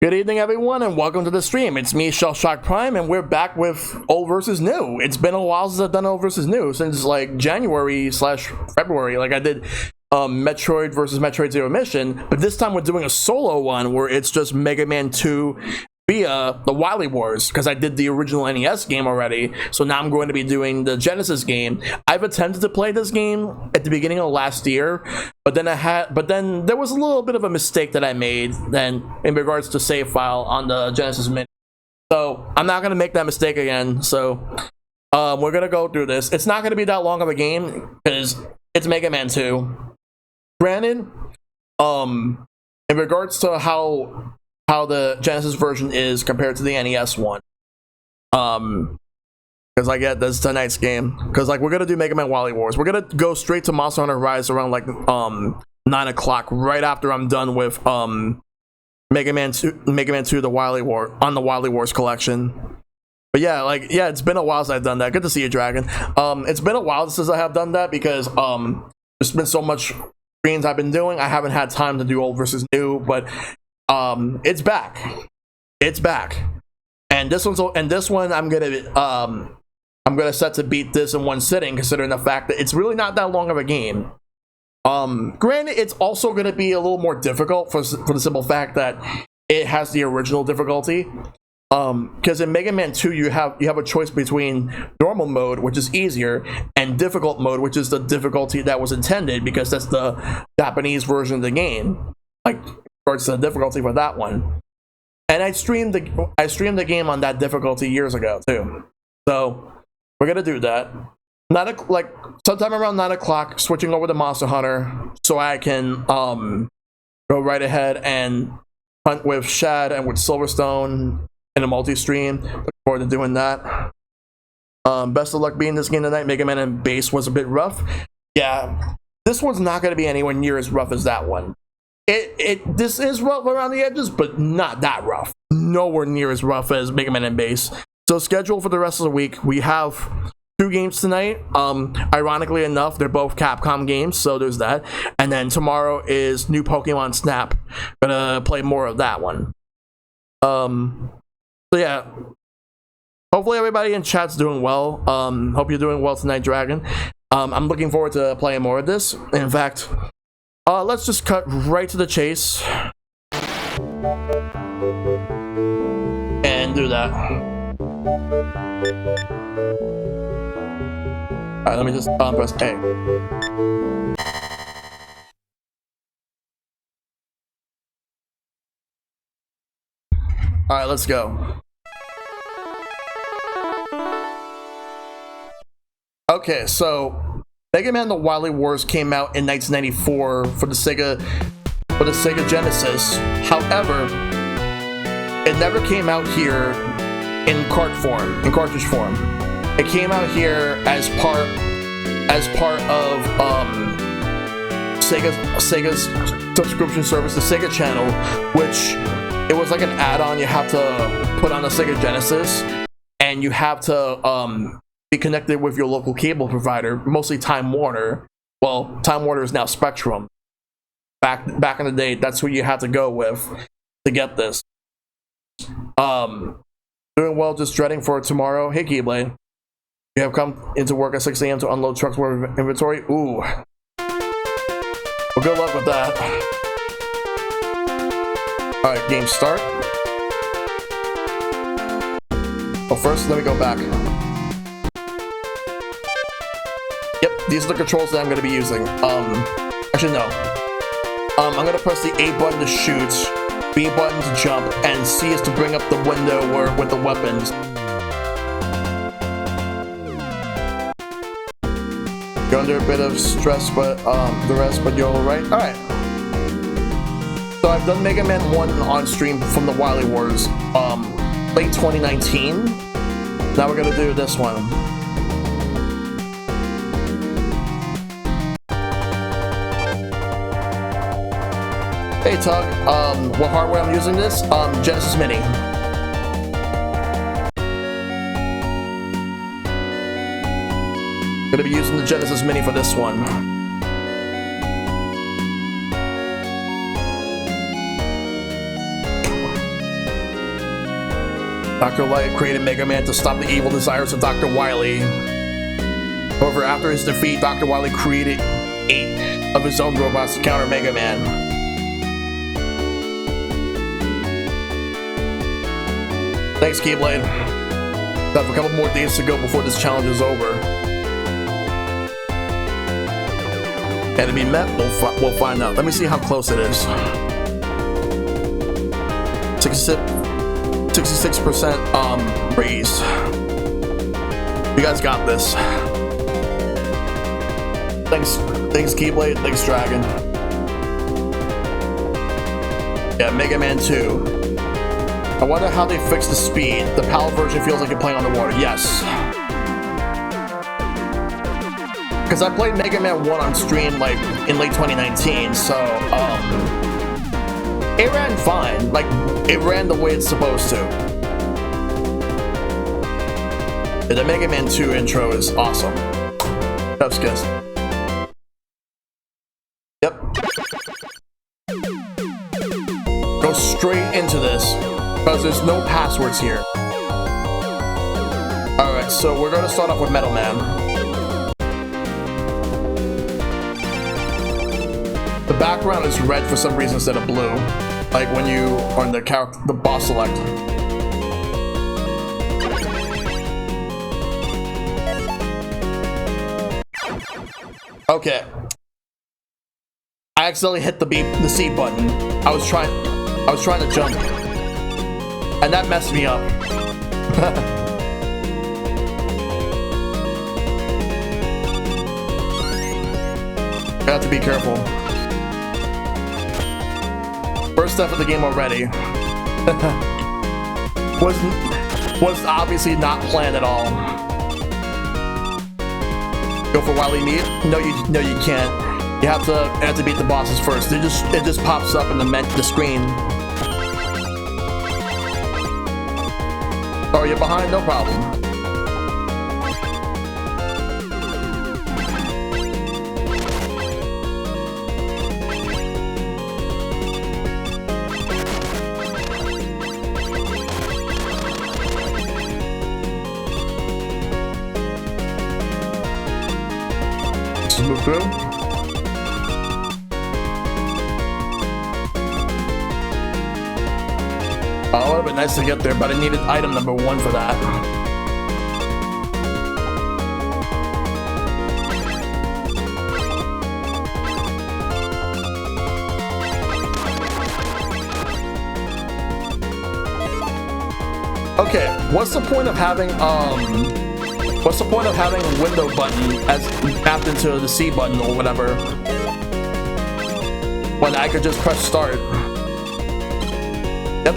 Good evening, everyone, and welcome to the stream. It's me, ShellshockPrime, and we're back with old versus new. It's been a while since I've done old versus new, since like January/February. Like I did Metroid versus Metroid Zero Mission, but this time we're doing a solo one where it's just Mega Man 2 via the Wily Wars, because I did the original NES game already, so now I'm going to be doing the Genesis game. I've attempted to play this game at the beginning of last year, but then there was a little bit of a mistake that I made then in regards to save file on the Genesis Mini. So I'm not going to make that mistake again, so we're going to go through this. It's not going to be that long of a game, because it's Mega Man 2. Granted, in regards to how the Genesis version is compared to the NES one, because I get this tonight's game, because like we're gonna do Mega Man Wily Wars. We're gonna go straight to Monster Hunter Rise around like 9 o'clock, right after I'm done with Mega Man 2 the Wily Wars collection. But yeah, it's been a while since I've done that. Good to see you, Dragon. It's been a while since I have done that, because there's been so much streams I've been doing. I haven't had time to do old versus new, but it's back. And this one I'm gonna set to beat this in one sitting, considering the fact that it's really not that long of a game. Granted, it's also gonna be a little more difficult for the simple fact that it has the original difficulty. Because in Mega Man 2 you have a choice between normal mode, which is easier, and difficult mode, which is the difficulty that was intended, because that's the Japanese version of the game. Like, regards to the difficulty for that one. And I streamed the game on that difficulty years ago too. So we're gonna do that. Sometime around 9 o'clock, switching over to Monster Hunter, so I can go right ahead and hunt with Shad and with Silverstone in a multi-stream. Look forward to doing that. Best of luck beating this game tonight. Mega Man and Bass was a bit rough. Yeah, this one's not gonna be anywhere near as rough as that one. This is rough around the edges, but not that rough. Nowhere near as rough as Mega Man and Bass. So schedule for the rest of the week, we have 2 games tonight. Ironically enough, they're both Capcom games, so there's that. And then tomorrow is new Pokemon Snap. Gonna play more of that one. So yeah. Hopefully everybody in chat's doing well. Hope you're doing well tonight, Dragon. I'm looking forward to playing more of this. In fact, let's just cut right to the chase and do that. Alright, let me just press A. Alright, let's go. Okay, so Mega Man: The Wily Wars came out in 1994 for the Sega Genesis. However, it never came out here in cartridge form. It came out here as part of Sega's subscription service, the Sega Channel, which it was like an add-on you have to put on the Sega Genesis, and you have to be connected with your local cable provider, mostly Time Warner. Well, Time Warner is now Spectrum. Back in the day, that's who you had to go with to get this. Doing well, just dreading for tomorrow. Hey, Keyblade. You have come into work at 6 a.m. to unload trucks worth of inventory? Ooh. Well, good luck with that. Alright, game start. Well, first, let me go back. Yep, these are the controls that I'm going to be using. Actually, no. I'm going to press the A button to shoot, B button to jump, and C is to bring up the window with the weapons. You're under a bit of stress, but but you're alright. Alright. So I've done Mega Man 1 on stream from the Wily Wars, late 2019. Now we're gonna do this one. Hey Tug, what hardware I'm using this? Genesis Mini. Gonna be using the Genesis Mini for this one. Dr. Light created Mega Man to stop the evil desires of Dr. Wily. However, after his defeat, Dr. Wily created 8 of his own robots to counter Mega Man. Thanks, Keyblade. I have a couple more days to go before this challenge is over. Can it be met? We'll find out. Let me see how close it is. 66% raise. You guys got this. Thanks Keyblade. Thanks Dragon. Yeah, Mega Man 2. I wonder how they fix the speed. The PAL version feels like you're playing underwater. Yes. Because I played Mega Man 1 on stream like in late 2019, so it ran fine. Like, it ran the way it's supposed to. The Mega Man 2 intro is awesome. That's good. Yep. Go straight into this, because there's no passwords here. Alright, so we're going to start off with Metal Man. The background is red for some reason instead of blue, like when you are in the boss select. Okay. I accidentally hit the C button. I was trying to jump, and that messed me up. I have to be careful. First step of the game already. was obviously not planned at all. Go for Wily meat? No, you can't. You have to beat the bosses first. It just pops up in the screen. Oh, you're behind? No problem. Just move through. Oh, it would have been nice to get there, but I needed item number 1 for that. Okay, what's the point of having a window button as mapped into the C button or whatever when I could just press start? Yep.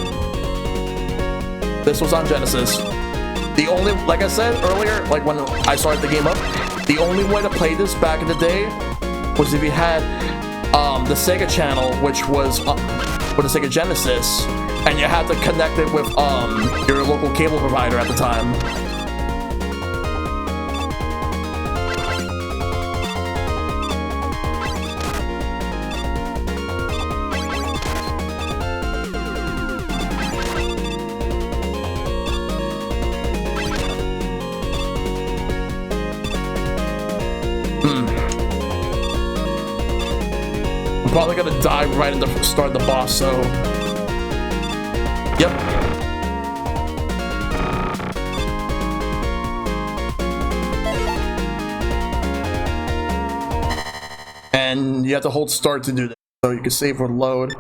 This was on Genesis. The only, like I said earlier, like when I started the game up, the only way to play this back in the day was if you had the Sega channel, which was with the Sega Genesis, and you had to connect it with your local cable provider at the time. Probably gonna die right in the start of the boss, so yep. And you have to hold start to do this, so you can save or load.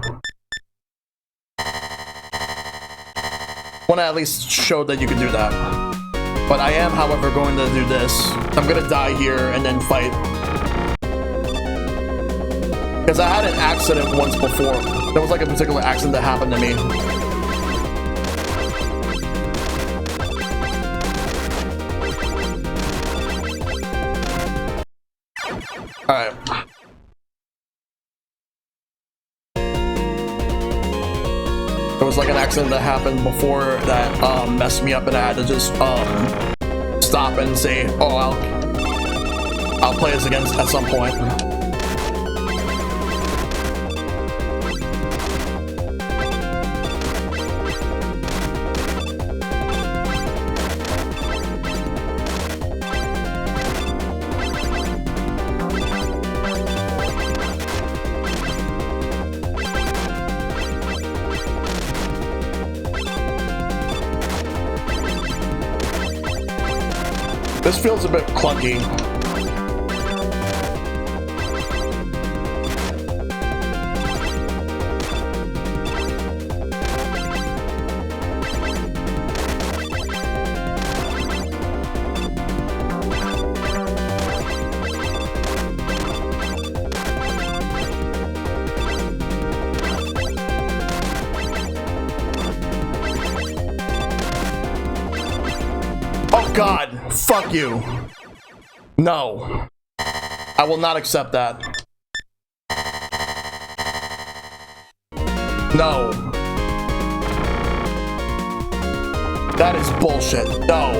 Want to at least show that you can do that. But I am, however, going to do this. I'm gonna die here and then fight. Because I had an accident once before. There was like a particular accident that happened to me. Alright. There was like an accident that happened before that messed me up, and I had to just stop and say, oh, I'll play this again at some point. feels a bit clunky. God, fuck you. No. I will not accept that. No. That is bullshit. No.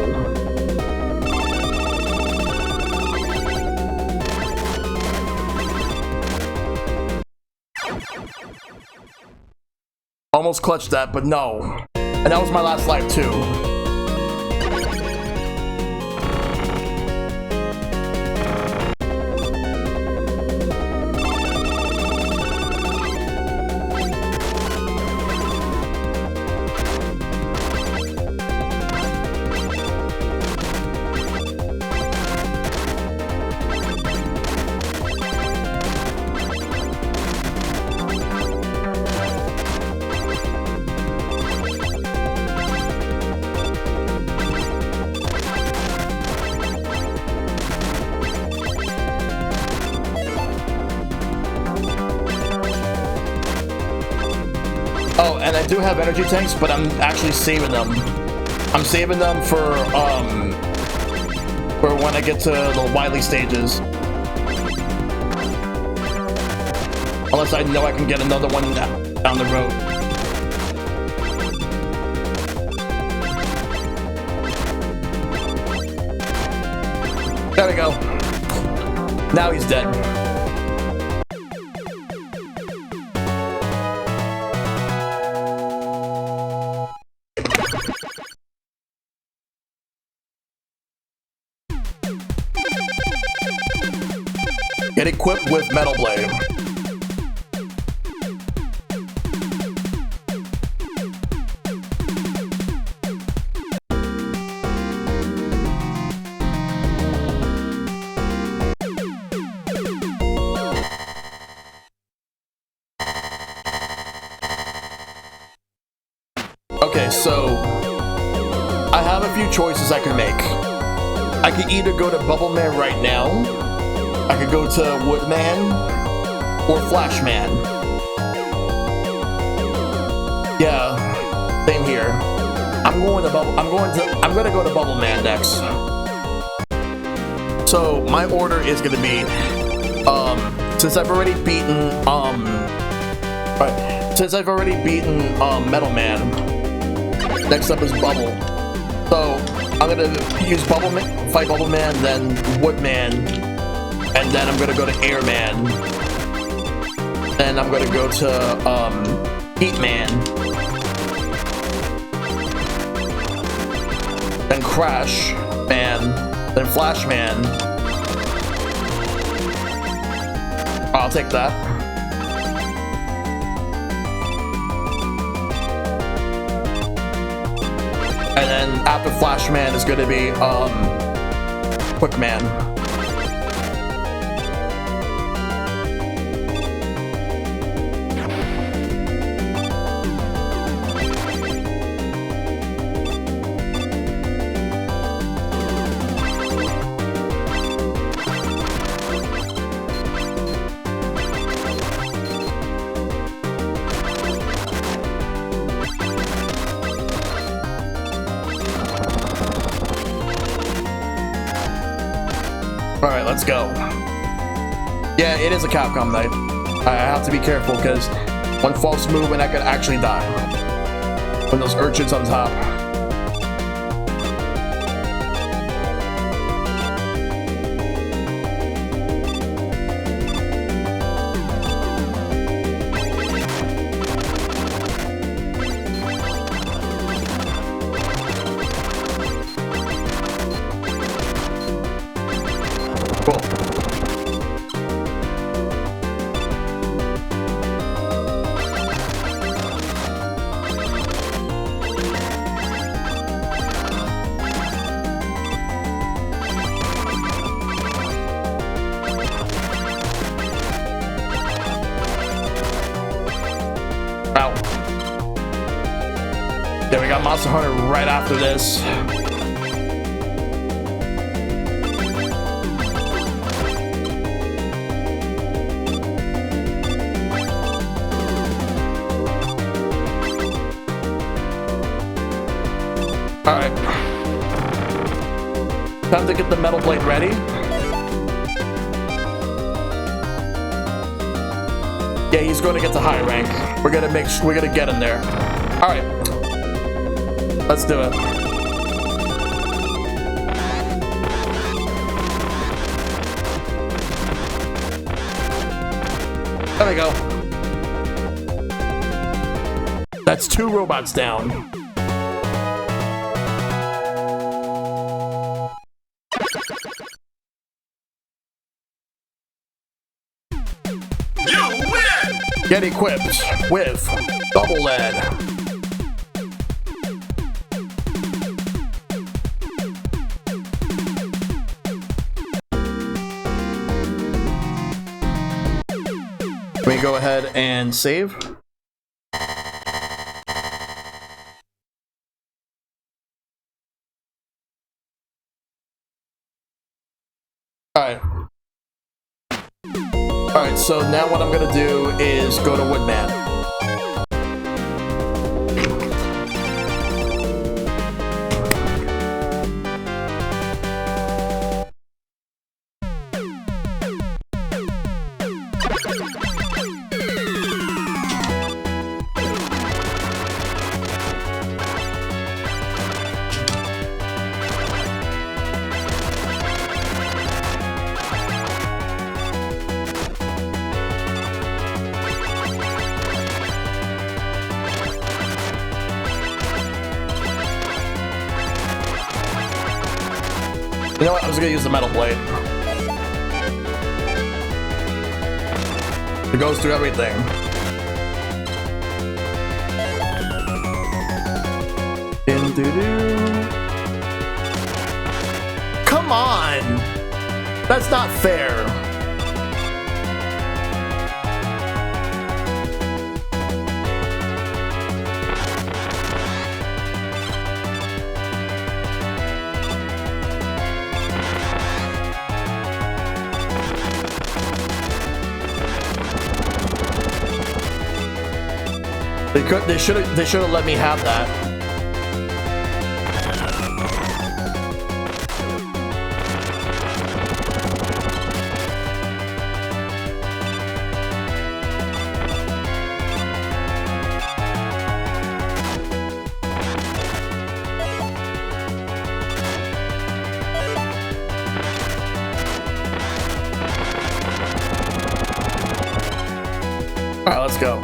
Almost clutched that, but no. And that was my last life too. Oh, and I do have energy tanks, but I'm actually saving them. I'm saving them for when I get to the Wily stages. Unless I know I can get another one down the road. There we go. Now he's dead. Get equipped with Metal Blade. Okay, so I have a few choices I can make. I could either go to Bubble Man right now, I could go to Woodman or Flashman. Yeah, same here. I'm gonna go to Bubble Man next. So my order is gonna be since I've already beaten Metal Man, next up is Bubble. So I'm gonna use fight Bubble Man, then Woodman, and then I'm gonna go to Airman. Then I'm gonna go to Heatman. Then Crash Man. Then Flash Man. I'll take that. And then after Flash Man is gonna be Quick Man. Alright, let's go. Yeah, it is a Capcom night. I have to be careful because one false move and I could actually die. When those urchins on top. Cool. got Monster Hunter right after this. Alright. Time to get the Metal Blade ready. Yeah, he's going to get to high rank. We're gonna get him there. Alright. Let's do it. There we go. That's 2 robots down. Get equipped with double lead. Let me go ahead and save. Alright. Alright, so now what I'm gonna do is go to Woodman. You know what? I was gonna use the Metal Blade. It goes through everything. Come on! That's not fair. They should have let me have that. All right, let's go.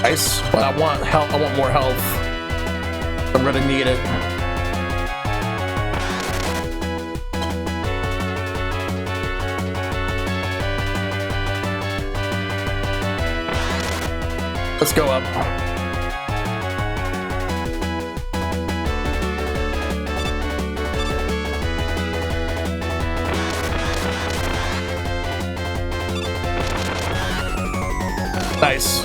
Nice, but I want health. I want more health. I'm gonna need it. Let's go up. Nice.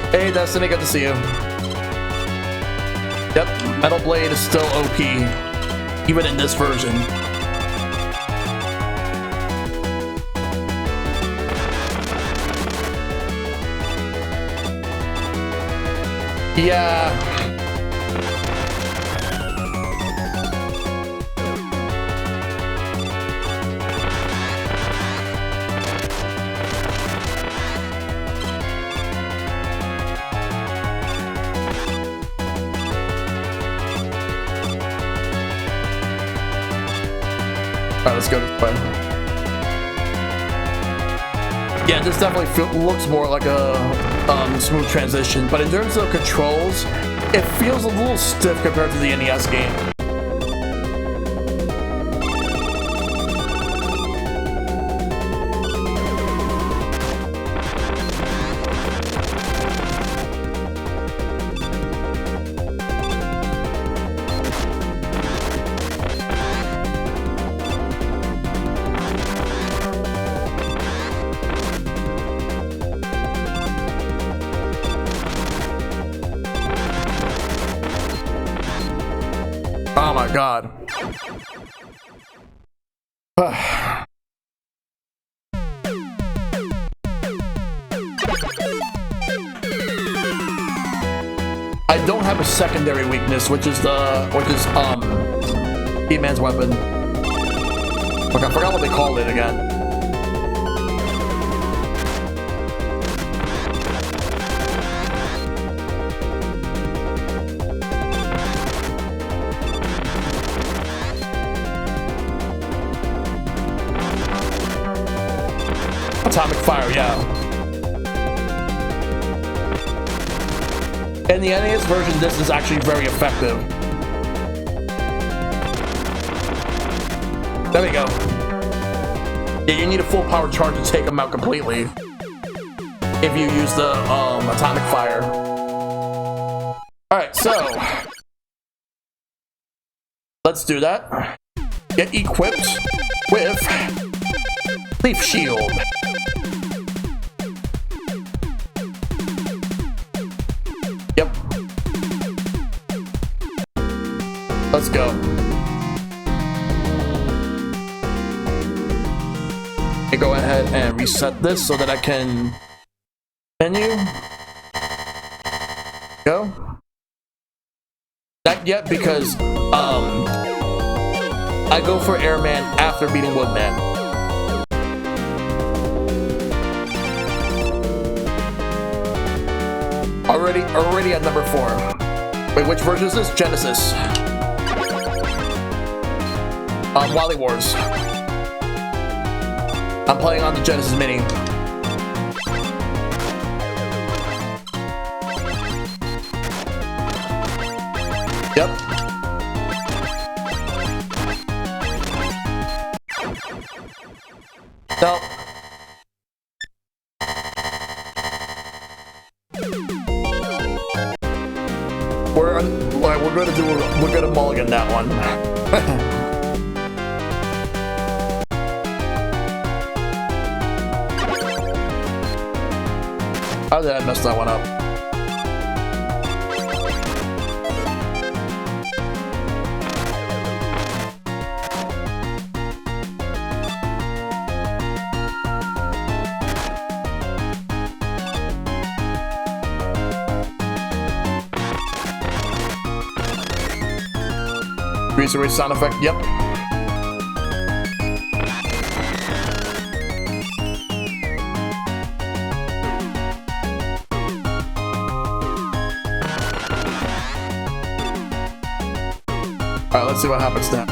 Hey Destiny, good to see you. Yep, Metal Blade is still OP, even in this version. Yeah. Alright, let's go this way. Yeah, this definitely looks more like a smooth transition, but in terms of controls, it feels a little stiff compared to the NES game. my god. I don't have a secondary weakness, which is He-Man's weapon. Look, I forgot what they called it again. Atomic fire, yeah. In the NES version, this is actually very effective. There we go. Yeah, you need a full power charge to take them out completely if you use the atomic fire. Alright, so let's do that. Get equipped with Leaf Shield. Yep. Let's go. I go ahead and reset this so that I can menu. Go. Not yet because I go for Airman after beating Woodman. Already at number 4. Wait, which version is this? Genesis. Wily Wars. I'm playing on the Genesis Mini. Yep. No. We're gonna mulligan that one. How did I mess that one up? Greaser sound effect, yep. Alright, let's see what happens now.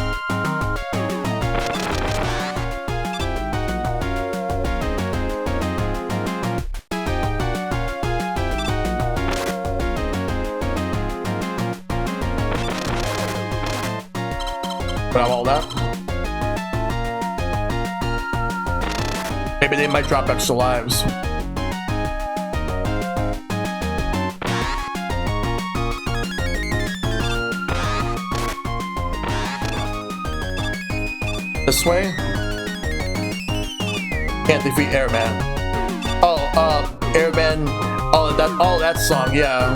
Grab all that. Maybe they might drop extra lives. This way? Can't defeat Airman. Oh, Airman. Oh, that song, yeah.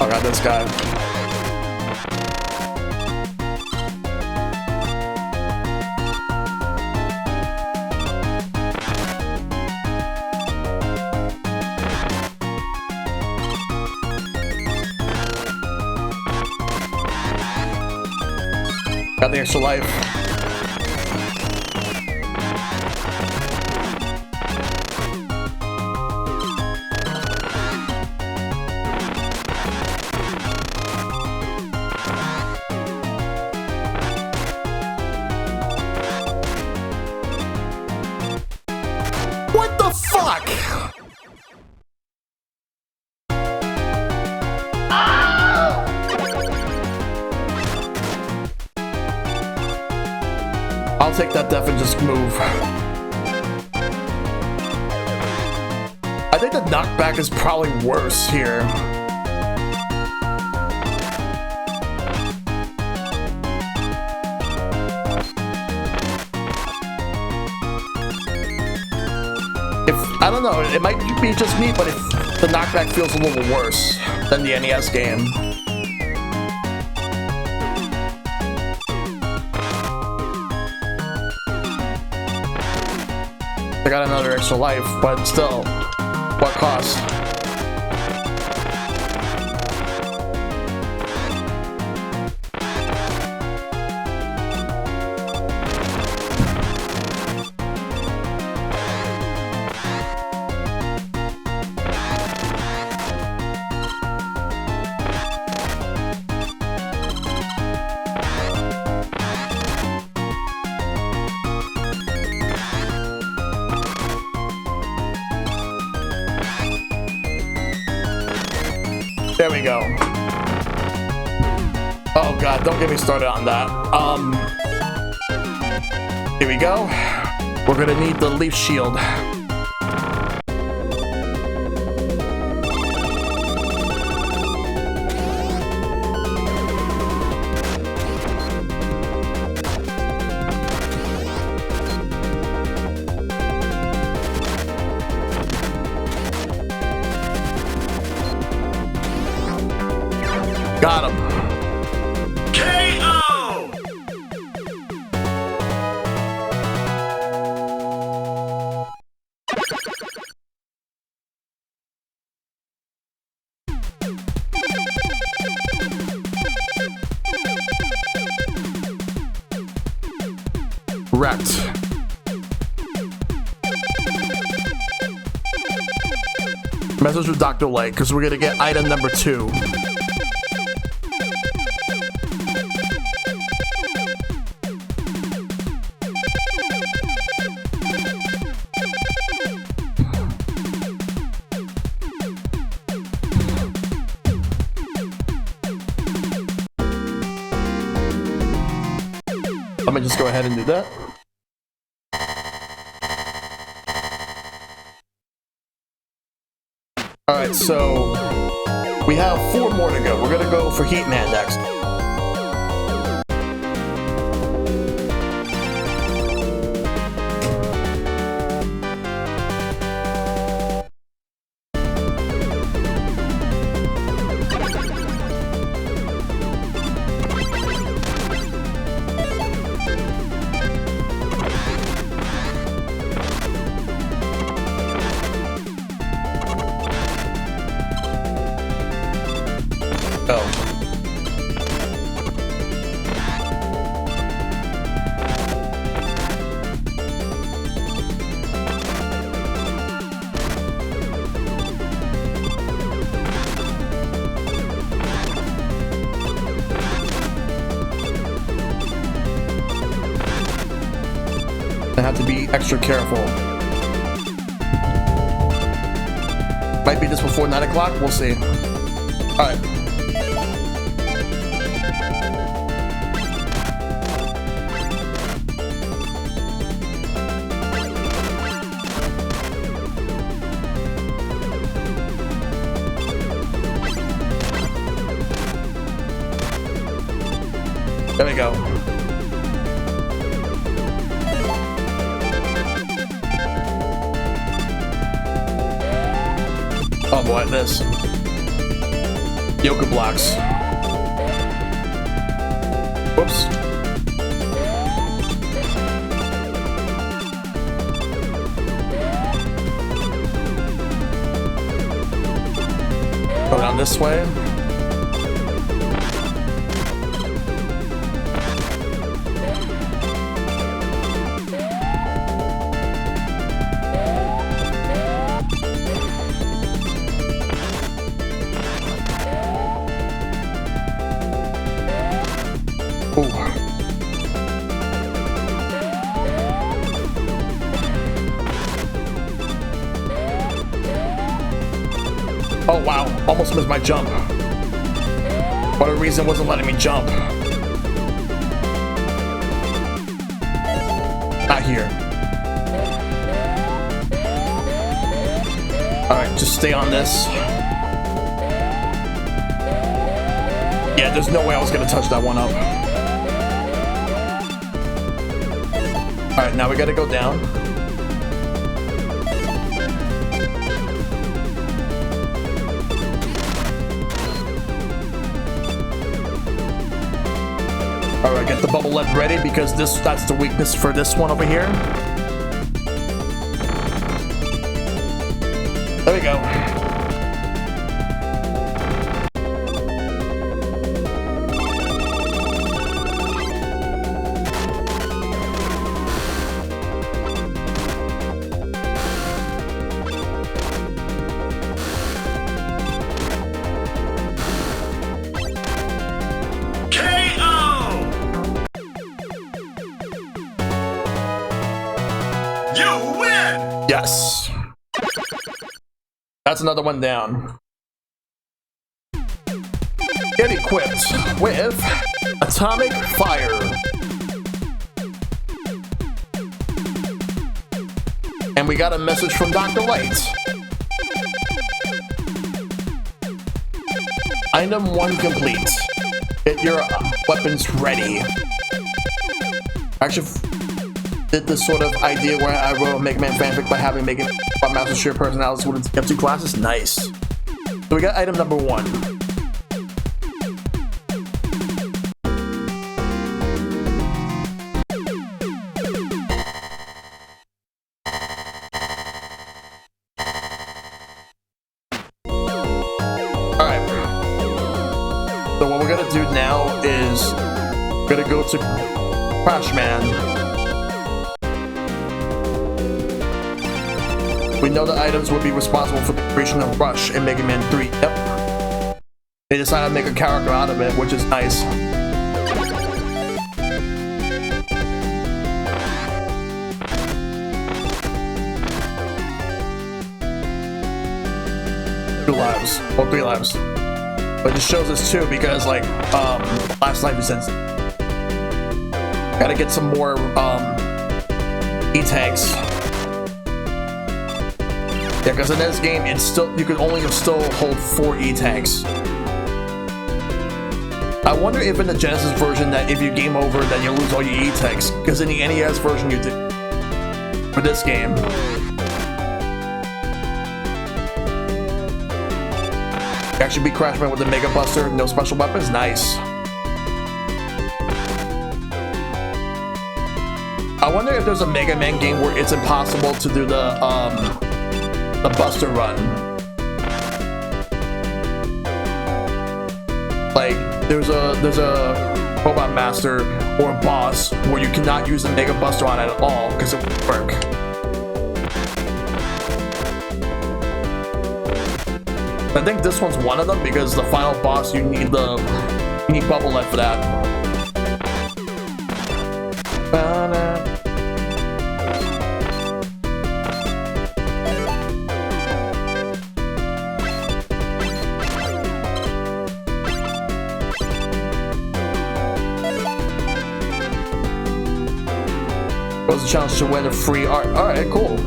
Oh god, this guy. Got the extra life. What the fuck? I'll take that def and just move. I think the knockback is probably worse here. I don't know, it might be just me, but the knockback feels a little worse than the NES game. I got another extra life, but still, what cost? There we go. Oh god, don't get me started on that. Here we go. We're gonna need the leaf shield. Got him. KO! Wrecked. Message with Dr. Light, because we're gonna get item number 2. Let me just go ahead and do that. Alright, so we have 4 more to go. We're gonna go for Heatman next. I have to be extra careful. Might be just before 9 o'clock, we'll see. Alright. There we go. Oh boy, this. Yoga blocks. Whoops. Go down this way. Oh wow, almost missed my jump. What a reason wasn't letting me jump. Not here. Alright, just stay on this. Yeah, there's no way I was gonna touch that one up. Alright, now we gotta go down. All right, get the bubble lead ready because that's the weakness for this one over here. There we go. Yes. That's another one down. Get equipped with Atomic Fire. And we got a message from Dr. Light. Item 1 complete. Get your weapons ready. Actually, did this sort of idea where I wrote a Mega Man fanfic by having Mega Man Master Share personalities with have 2 classes. Nice. So we got item number 1. Alright. So what we're gonna do now is we're gonna go to Crash Man. We know the items would be responsible for the creation of Rush in Mega Man 3. Yep. They decided to make a character out of it, which is nice. Two lives. Or 3 lives. But it just shows us 2 because, like, last life is instant. Gotta get some more, E-tanks. Yeah, because in this game, it's still you can only still hold 4 E-tanks. I wonder if in the Genesis version that if you game over, then you lose all your E-tanks. Because in the NES version, you do. For this game. You actually beat Crashman with the Mega Buster, no special weapons, nice. I wonder if there's a Mega Man game where it's impossible to do the Buster Run. Like, there's a Robot Master or a boss where you cannot use the Mega Buster on it at all because it won't work. I think this one's one of them because the final boss you need Bubble Lead for that. Was a challenge to win a free art. Alright, cool.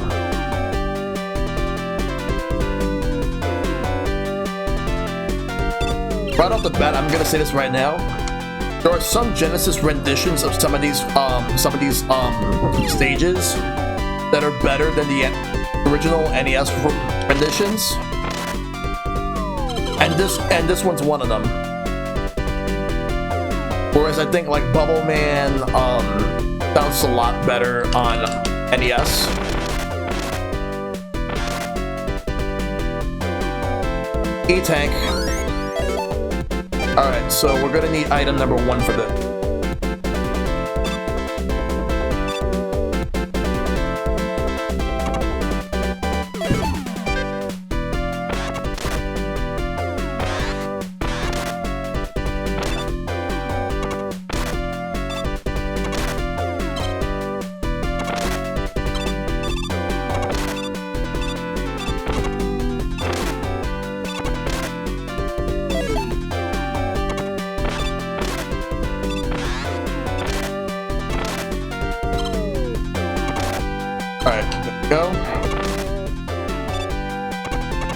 Right off the bat, I'm gonna say this right now. There are some Genesis renditions of some of these stages that are better than the original NES renditions. And this one's one of them. Whereas I think like Bubble Man sounds a lot better on NES. E-Tank. Alright, so we're gonna need item number 1 for this. Go.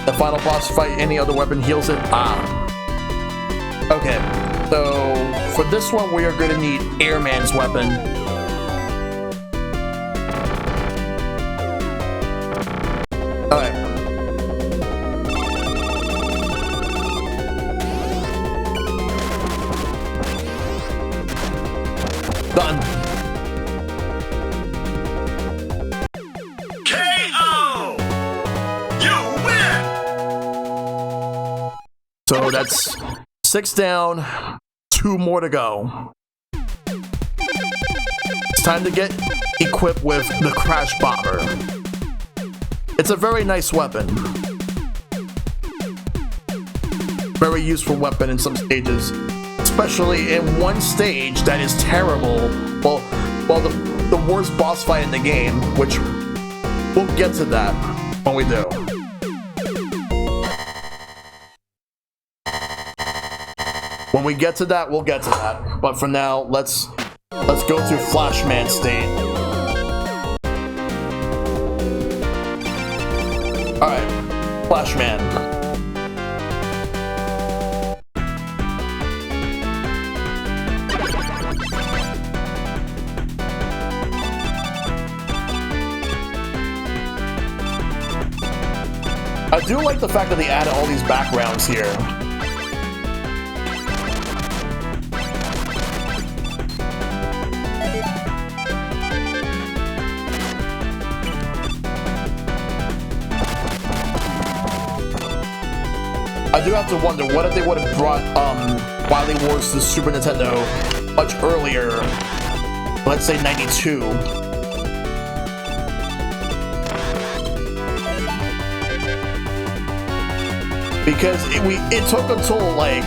The final boss fight, any other weapon heals it. Okay, so for this one, we are going to need Airman's weapon. Alright. Done. KO! You win! So that's 6 down, 2 more to go. It's time to get equipped with the Crash Bomber. It's a very nice weapon. Very useful weapon in some stages. Especially in one stage that is terrible. Well, the worst boss fight in the game, which we'll get to that when we do. When we get to that, we'll get to that. But for now, let's go through Flashman state. Alright, Flashman. I do like the fact that they added all these backgrounds here. I do have to wonder, what if they would have brought Wily Wars to Super Nintendo much earlier, let's say 92. Because it took until like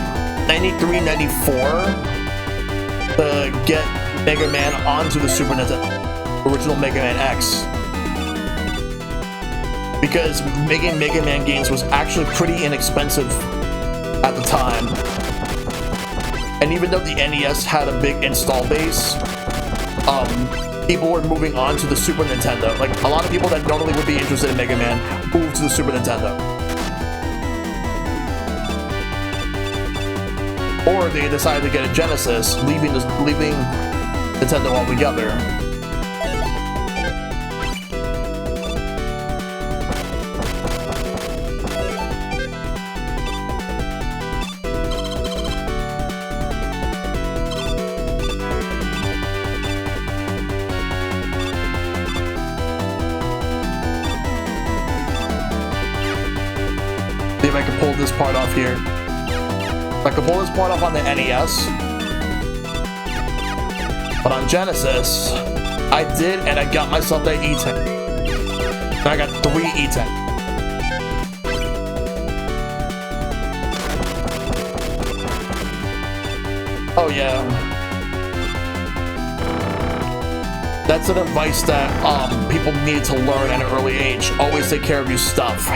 93, 94 to get Mega Man onto the Super Nintendo, original Mega Man X. Because making Mega Man games was actually pretty inexpensive at the time. And even though the NES had a big install base, people were moving on to the Super Nintendo. Like, a lot of people that normally would be interested in Mega Man moved to the Super Nintendo. Or they decided to get a Genesis, leaving Nintendo altogether. See if I can pull this part off here. I could pull this part off on the NES, but on Genesis, I did, and I got myself that E10. And I got 3 E10. Oh yeah. That's an advice that people need to learn at an early age. Always take care of your stuff.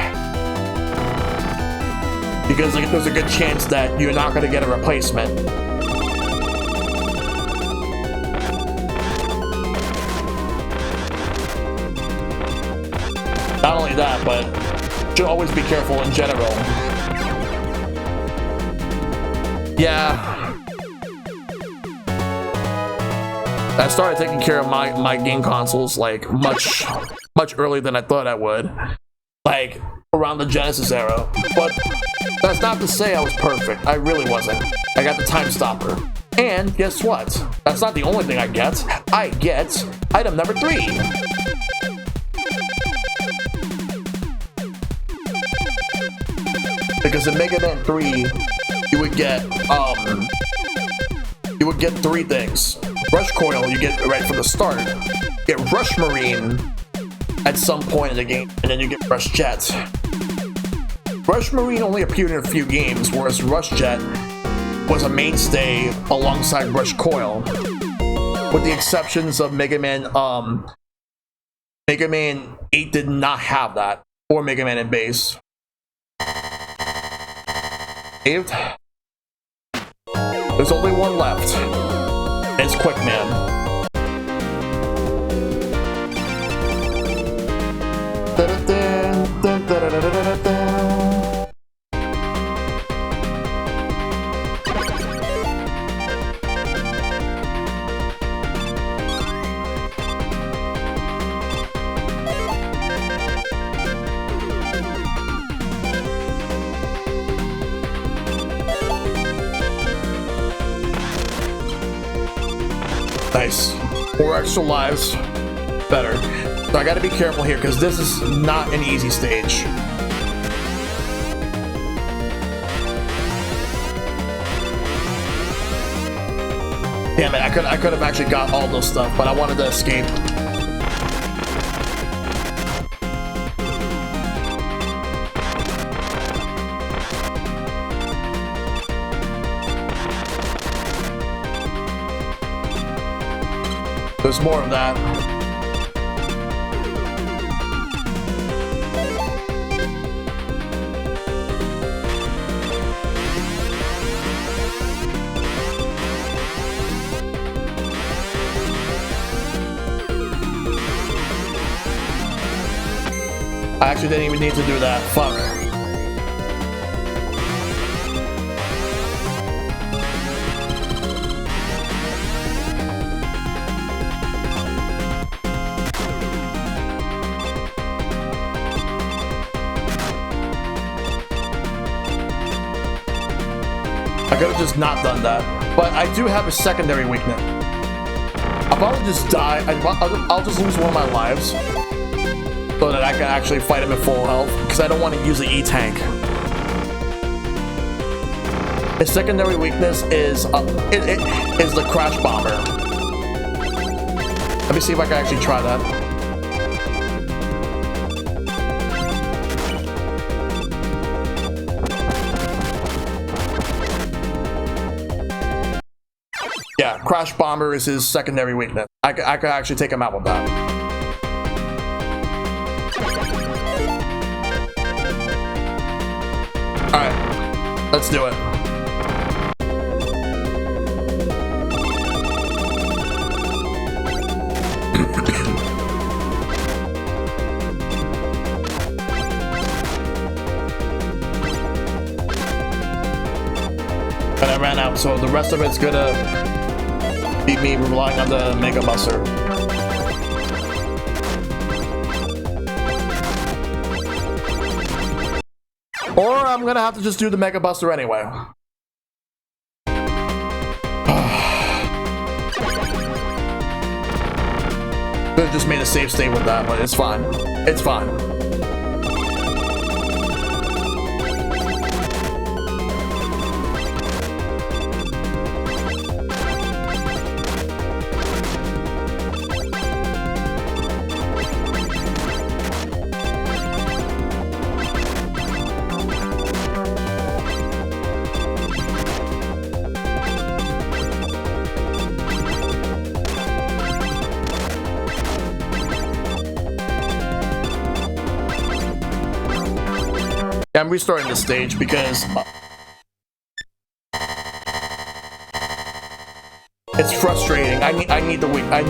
Because like, there's a good chance that you're not going to get a replacement. Not only that, but you should always be careful in general. Yeah. I started taking care of my game consoles like much earlier than I thought I would. Like around the Genesis era. But that's not to say I was perfect. I really wasn't. I got the time stopper. And guess what? That's not the only thing I get. I get item number 3. Because in Mega Man 3, you would get 3 things. Rush Coil, you get right from the start. You get Rush Marine at some point in the game, and then you get Rush Jet. Rush Marine only appeared in a few games, whereas Rush Jet was a mainstay alongside Rush Coil. With the exceptions of Mega Man 8 did not have that, or Mega Man in base. Saved. There's only one left. It's Quick Man. Nice. 4 extra lives. Better. So I gotta be careful here because this is not an easy stage. Damn it, I could have actually got all those stuff, but I wanted to escape. There's more of that. I actually didn't even need to do that. Fuck. I could have just not done that, but I do have a secondary weakness. I'll probably just die. I'll just lose one of my lives so that I can actually fight him at full health because I don't want to use the E-tank. His secondary weakness is is the crash bomber. Let me see if I can actually try that. Yeah, Crash Bomber is his secondary weakness. I could actually take him out with that. Alright, let's do it. And I ran out, so the rest of it's gonna be me relying on the Mega Buster. Or I'm gonna have to just do the Mega Buster anyway. Could've just made a safe state with that, but it's fine. It's fine. Yeah, I'm restarting this stage because it's frustrating. I need the weakness.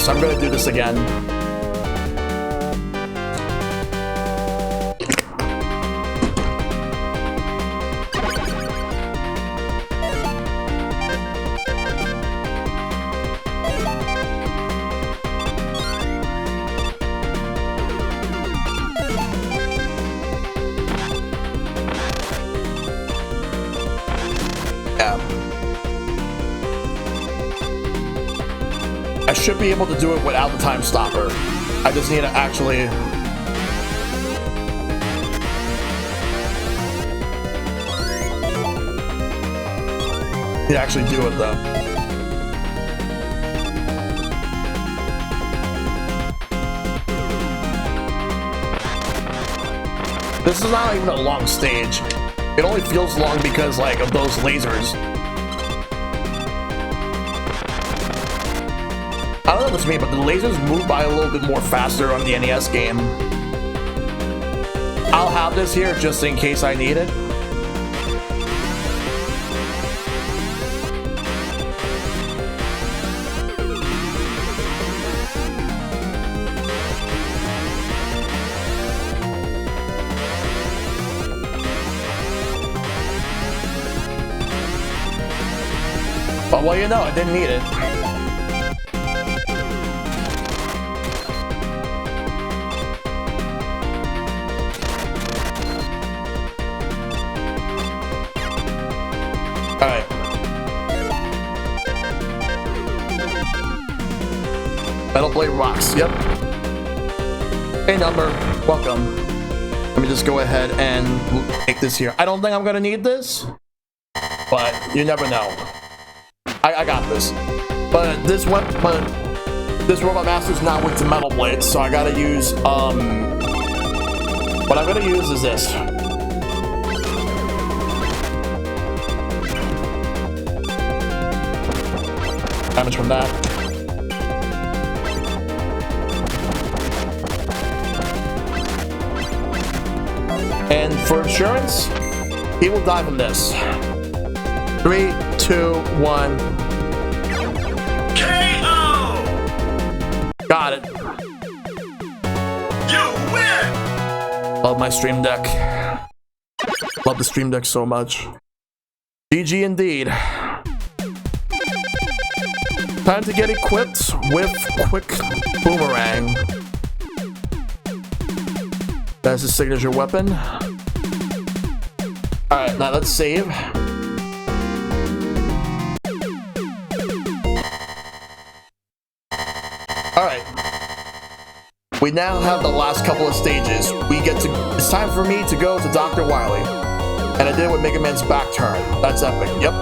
I'm gonna do this again. I should be able to do it without the time stopper. I just need to actually do it though. This is not even a long stage. It only feels long because like of those lasers. I don't know if it's me, but the lasers move by a little bit more faster on the NES game. I'll have this here just in case I need it. But well, you know, I didn't need it. Metal Blade rocks. Yep. Hey, number. Welcome. Let me just go ahead and make this here. I don't think I'm gonna need this, but you never know. I got this. But this Robot Master's not weak to Metal Blades, so I gotta use what I'm gonna use is this. Damage from that. And for insurance, he will die from this. 3, 2, 1. KO! Got it. You win! Love my Stream Deck. Love the Stream Deck so much. GG indeed. Time to get equipped with Quick Boomerang. That's his signature weapon. Alright, now let's save. Alright. We now have the last couple of stages. It's time for me to go to Dr. Wily. And I did it with Mega Man's back turn. That's epic. Yep.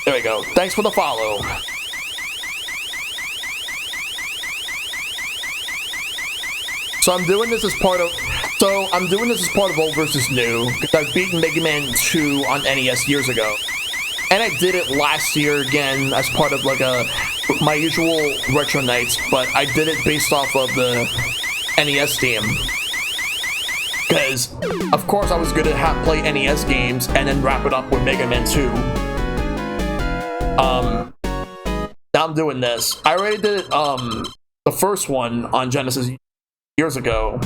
There we go. Thanks for the follow. So I'm doing this as part of old versus new, because I've beaten Mega Man 2 on NES years ago. And I did it last year again as part of like my usual retro nights, but I did it based off of the NES theme. Because of course I was gonna play NES games and then wrap it up with Mega Man 2. Now I'm doing this. I already did the first one on Genesis years ago.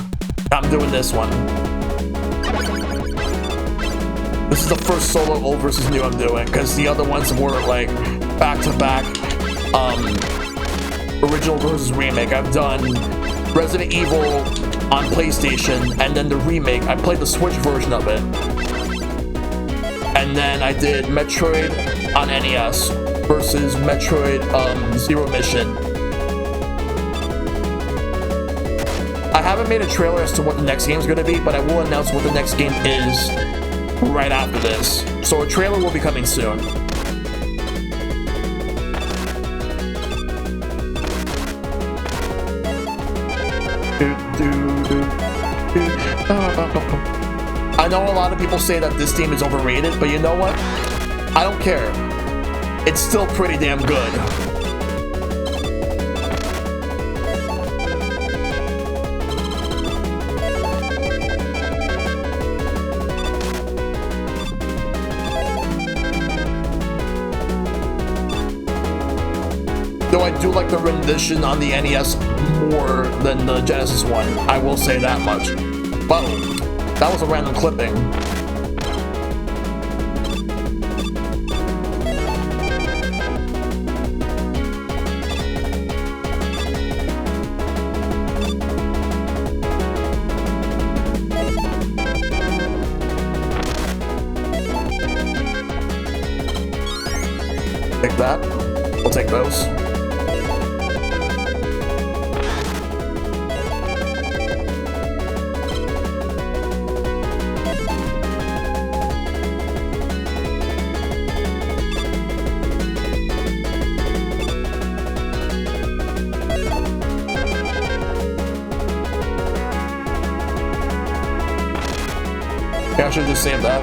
I'm doing this one. This is the first solo old versus new I'm doing, because the other ones were like back-to-back original versus remake. I've done Resident Evil on PlayStation, and then the remake, I played the Switch version of it. And then I did Metroid on NES versus Metroid Zero Mission. I haven't made a trailer as to what the next game is going to be, but I will announce what the next game is right after this. So a trailer will be coming soon. I know a lot of people say that this theme is overrated, but you know what? I don't care. It's still pretty damn good. Though I do like the rendition on the NES more than the Genesis one, I will say that much. But that was a random clipping. Take that. We'll take those. I should just save that.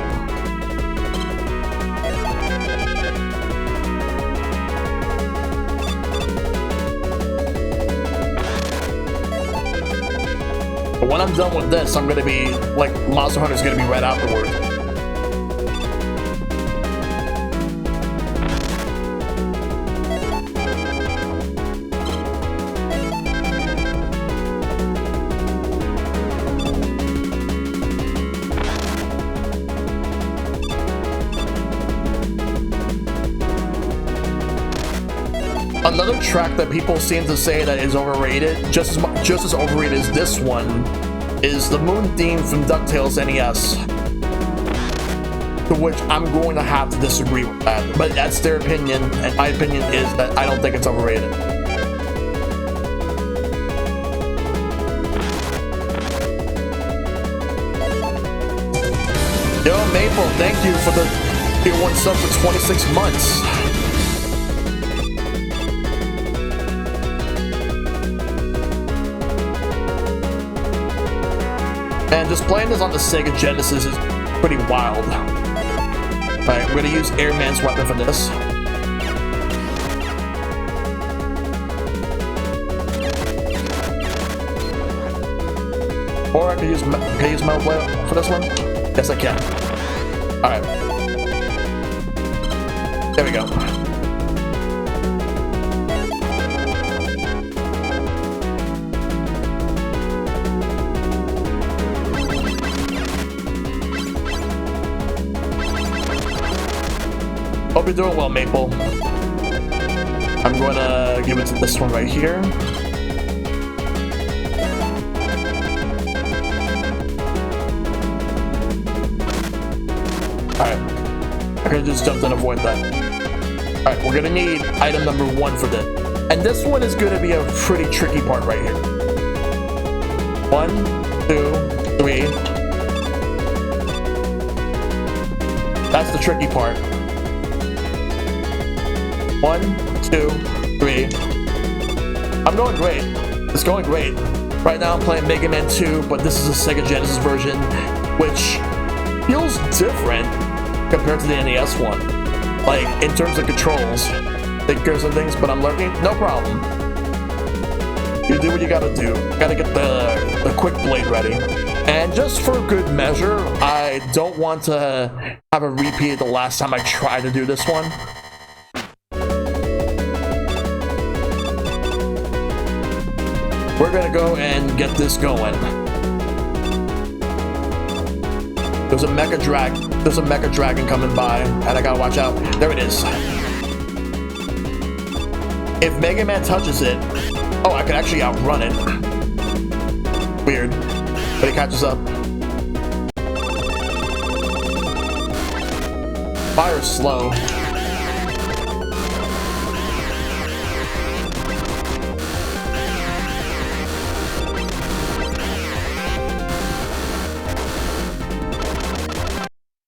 But when I'm done with this, I'm gonna be like Monster Hunter's gonna be right afterwards. Another track that people seem to say that is overrated, just as overrated as this one, is the Moon theme from DuckTales NES. to which I'm going to have to disagree with that. But that's their opinion, and my opinion is that I don't think it's overrated. Yo, Maple, thank you for the tier 1 sub for 26 months. And just playing this on the Sega Genesis is pretty wild. Alright, we're gonna use Airman's weapon for this. Or I can use Metal Blade for this one. Yes, I can. Alright. There we go. Hope you're doing well, Maple. I'm going to give it to this one right here. Alright. I could have just jumped and avoid that. Alright, we're going to need item number 1 for this. And this one is going to be a pretty tricky part right here. 1, 2, 3. That's the tricky part. 1, 2, 3. I'm going great. It's going great. Right now I'm playing Mega Man 2, but this is a Sega Genesis version, which feels different compared to the NES one. Like, in terms of controls, thinkers and things, but I'm learning, no problem. You do what you gotta do. Gotta get the quick blade ready. And just for good measure, I don't want to have a repeat of the last time I tried to do this one. We're gonna go and get this going. There's a Mecha Dragon coming by, and I gotta watch out. There it is. If Mega Man touches it, oh, I can actually outrun it. Weird, but it catches up. Fire's slow.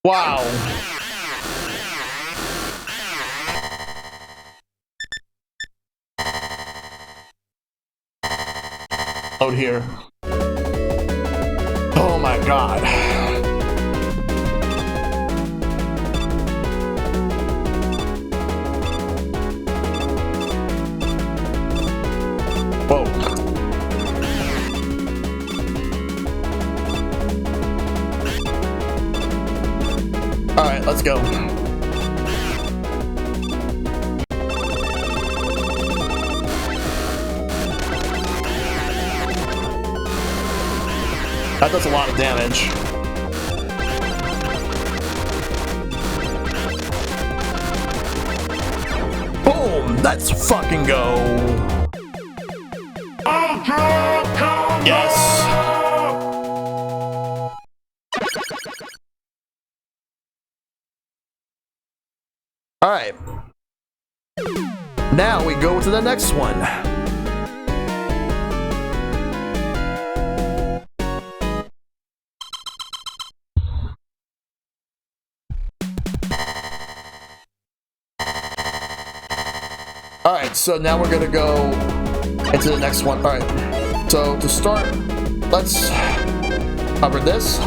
Wow. Out here. Oh my god. Whoa. Alright, let's go. That does a lot of damage. Boom! Let's fucking go! Yes! Alright. Now we go to the next one. Alright, so now we're gonna go into the next one. Alright, so to start, let's cover this.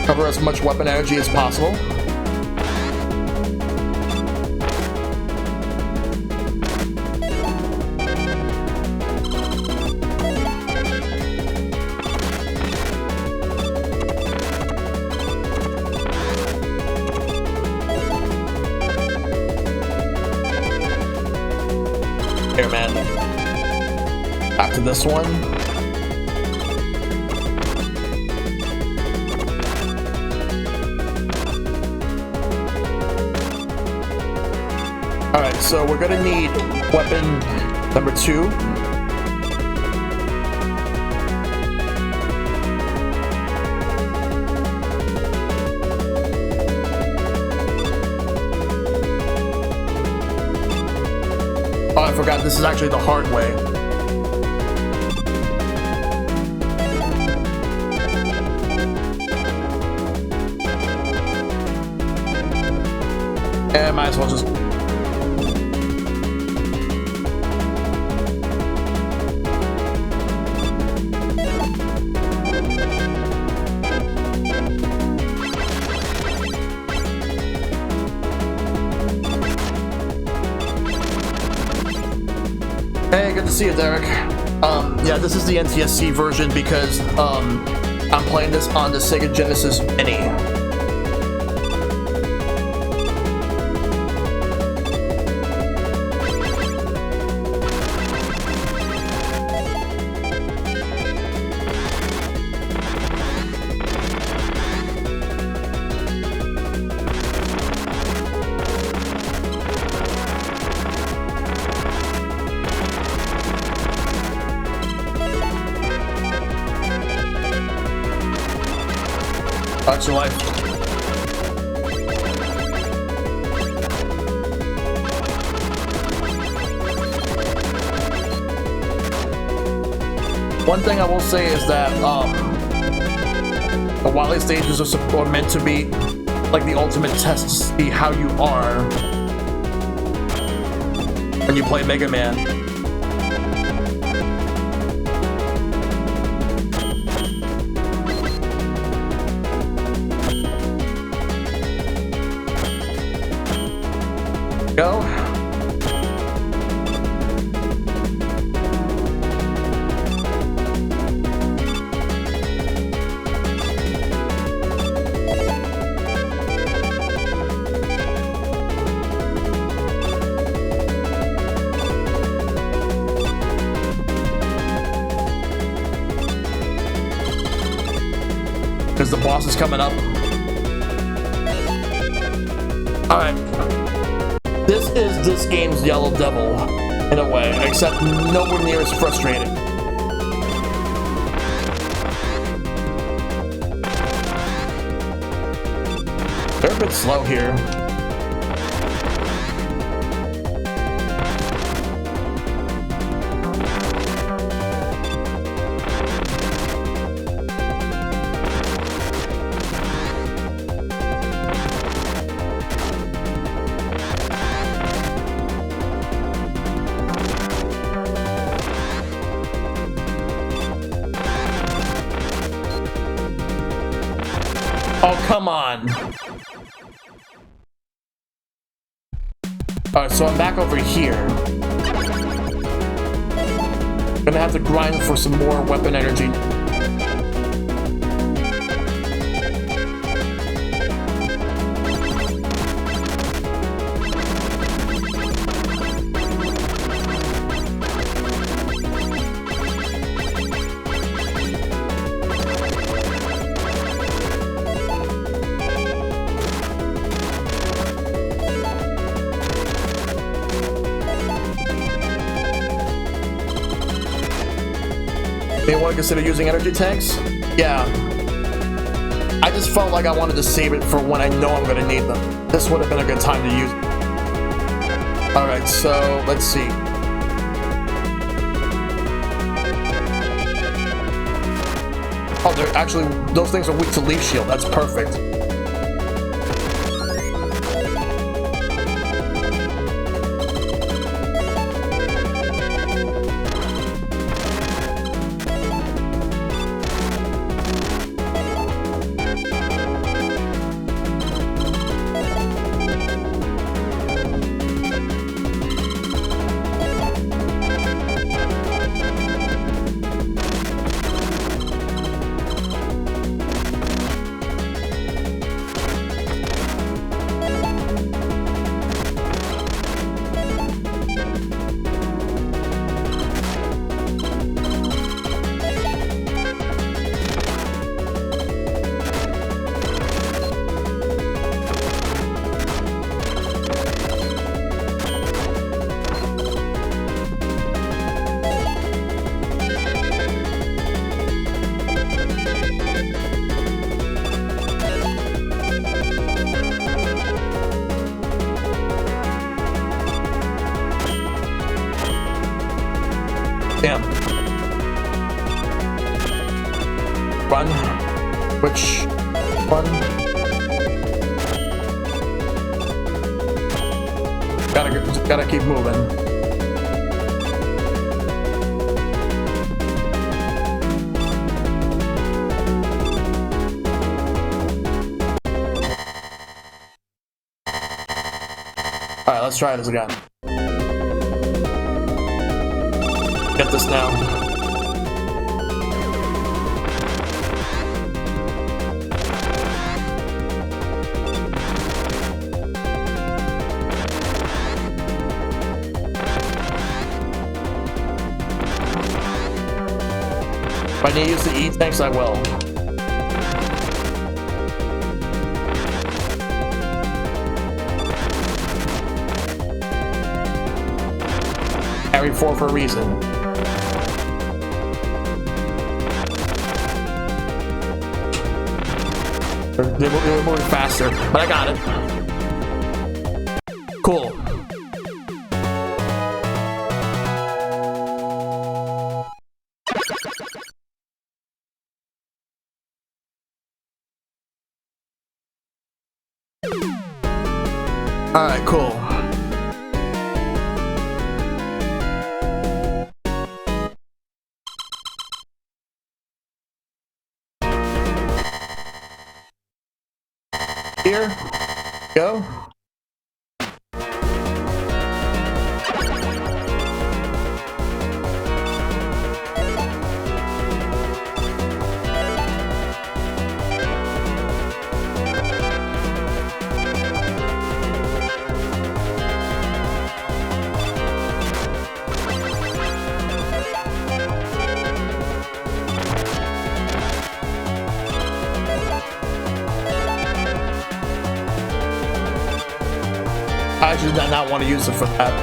Cover as much weapon energy as possible. Airman. Back to this one. Alright, so we're gonna need weapon number 2. forgot this is actually the hard way. And might as well just... Hey, good to see you, Derek. Yeah, this is the NTSC version because I'm playing this on the Sega Genesis Mini. That's your life. One thing I will say is that the Wily stages are meant to be like the ultimate test to see how you are when you play Mega Man. Go. Because the boss is coming up. All right. This is this game's Yellow Devil, in a way, except nowhere near as frustrating. They're a bit slow here. Oh, come on. Alright, so I'm back over here. Gonna have to grind for some more weapon energy. May want to consider using energy tanks? Yeah. I just felt like I wanted to save it for when I know I'm going to need them. This would have been a good time to use it. Alright, so let's see. Oh, they're actually, those things are weak to leaf shield. That's perfect. Which one? Gotta keep moving. Alright, let's try this again. Get this now. If I need to use the E-tanks, I will. Carry 4 for a reason. They were moving faster, but I got it. Cool. Alright, cool. Here, go. I did not want to use it for that.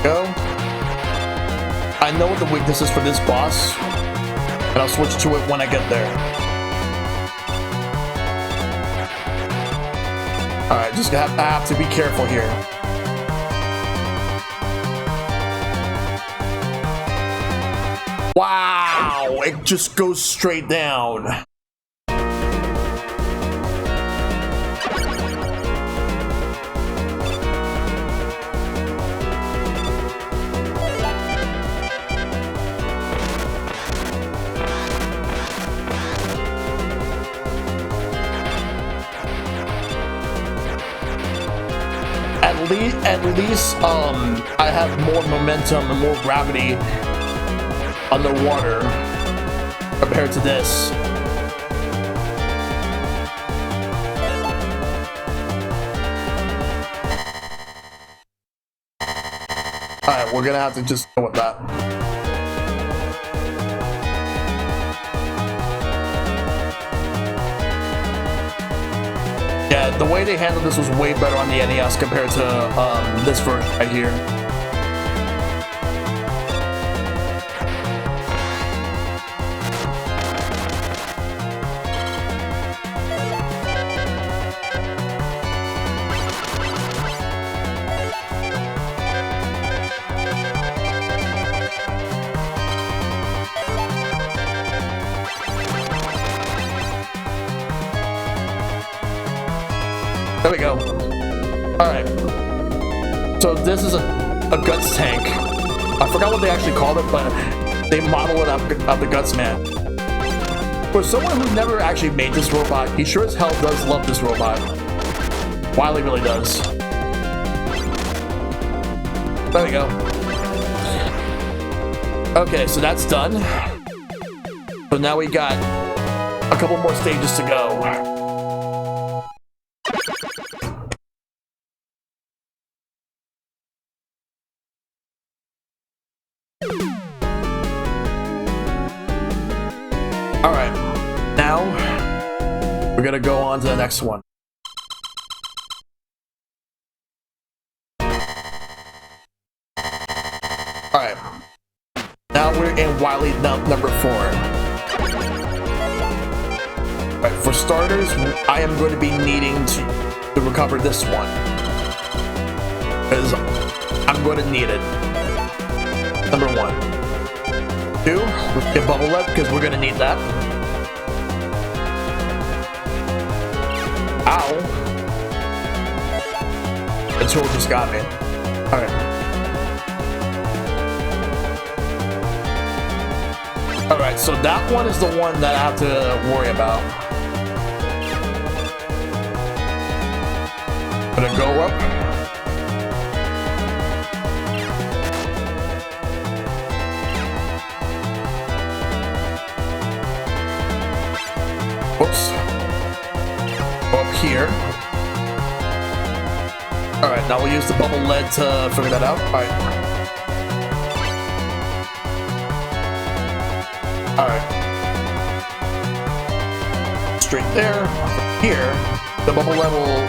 Go. I know what the weakness is for this boss, and I'll switch to it when I get there. Alright, just I have to be careful here. Wow! It just goes straight down. At least, I have more momentum and more gravity underwater compared to this. Alright, we're gonna have to just go with that. Yeah, the way they handled this was way better on the NES compared to this version right here. There we go. Alright. So this is a guts tank. I forgot what they actually called it, but they model it out the guts man. For someone who never actually made this robot, he sure as hell does love this robot. Wily really does. There we go. Okay, so that's done. So now we got a couple more stages to go. Alright, now we're gonna go on to the next one. Alright, now now we're in Wily number 4. Right, for starters, I am going to be needing to recover this one. Because I'm going to need it. Number 1. 2, let's get Bubble Lead, because we're going to need that. Ow. The tool just got me. Alright. Alright, so that one is the one that I have to worry about. Gonna go up. Whoops. Go up here. Alright, now we'll use the bubble lead to figure that out. Alright. Alright. Straight there. Here. The bubble lead will...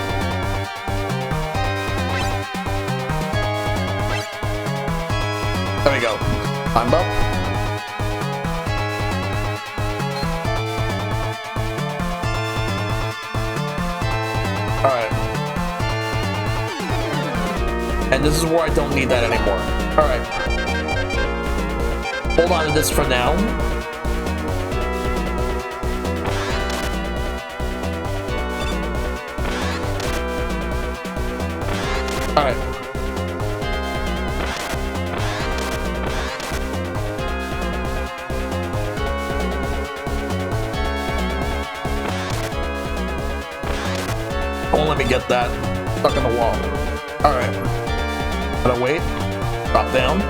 There we go. Climb up. Alright. And this is where I don't need that anymore. Alright. Hold on to this for now. Alright. Don't let me get that. Stuck in the wall. Alright. Gotta wait. Drop down.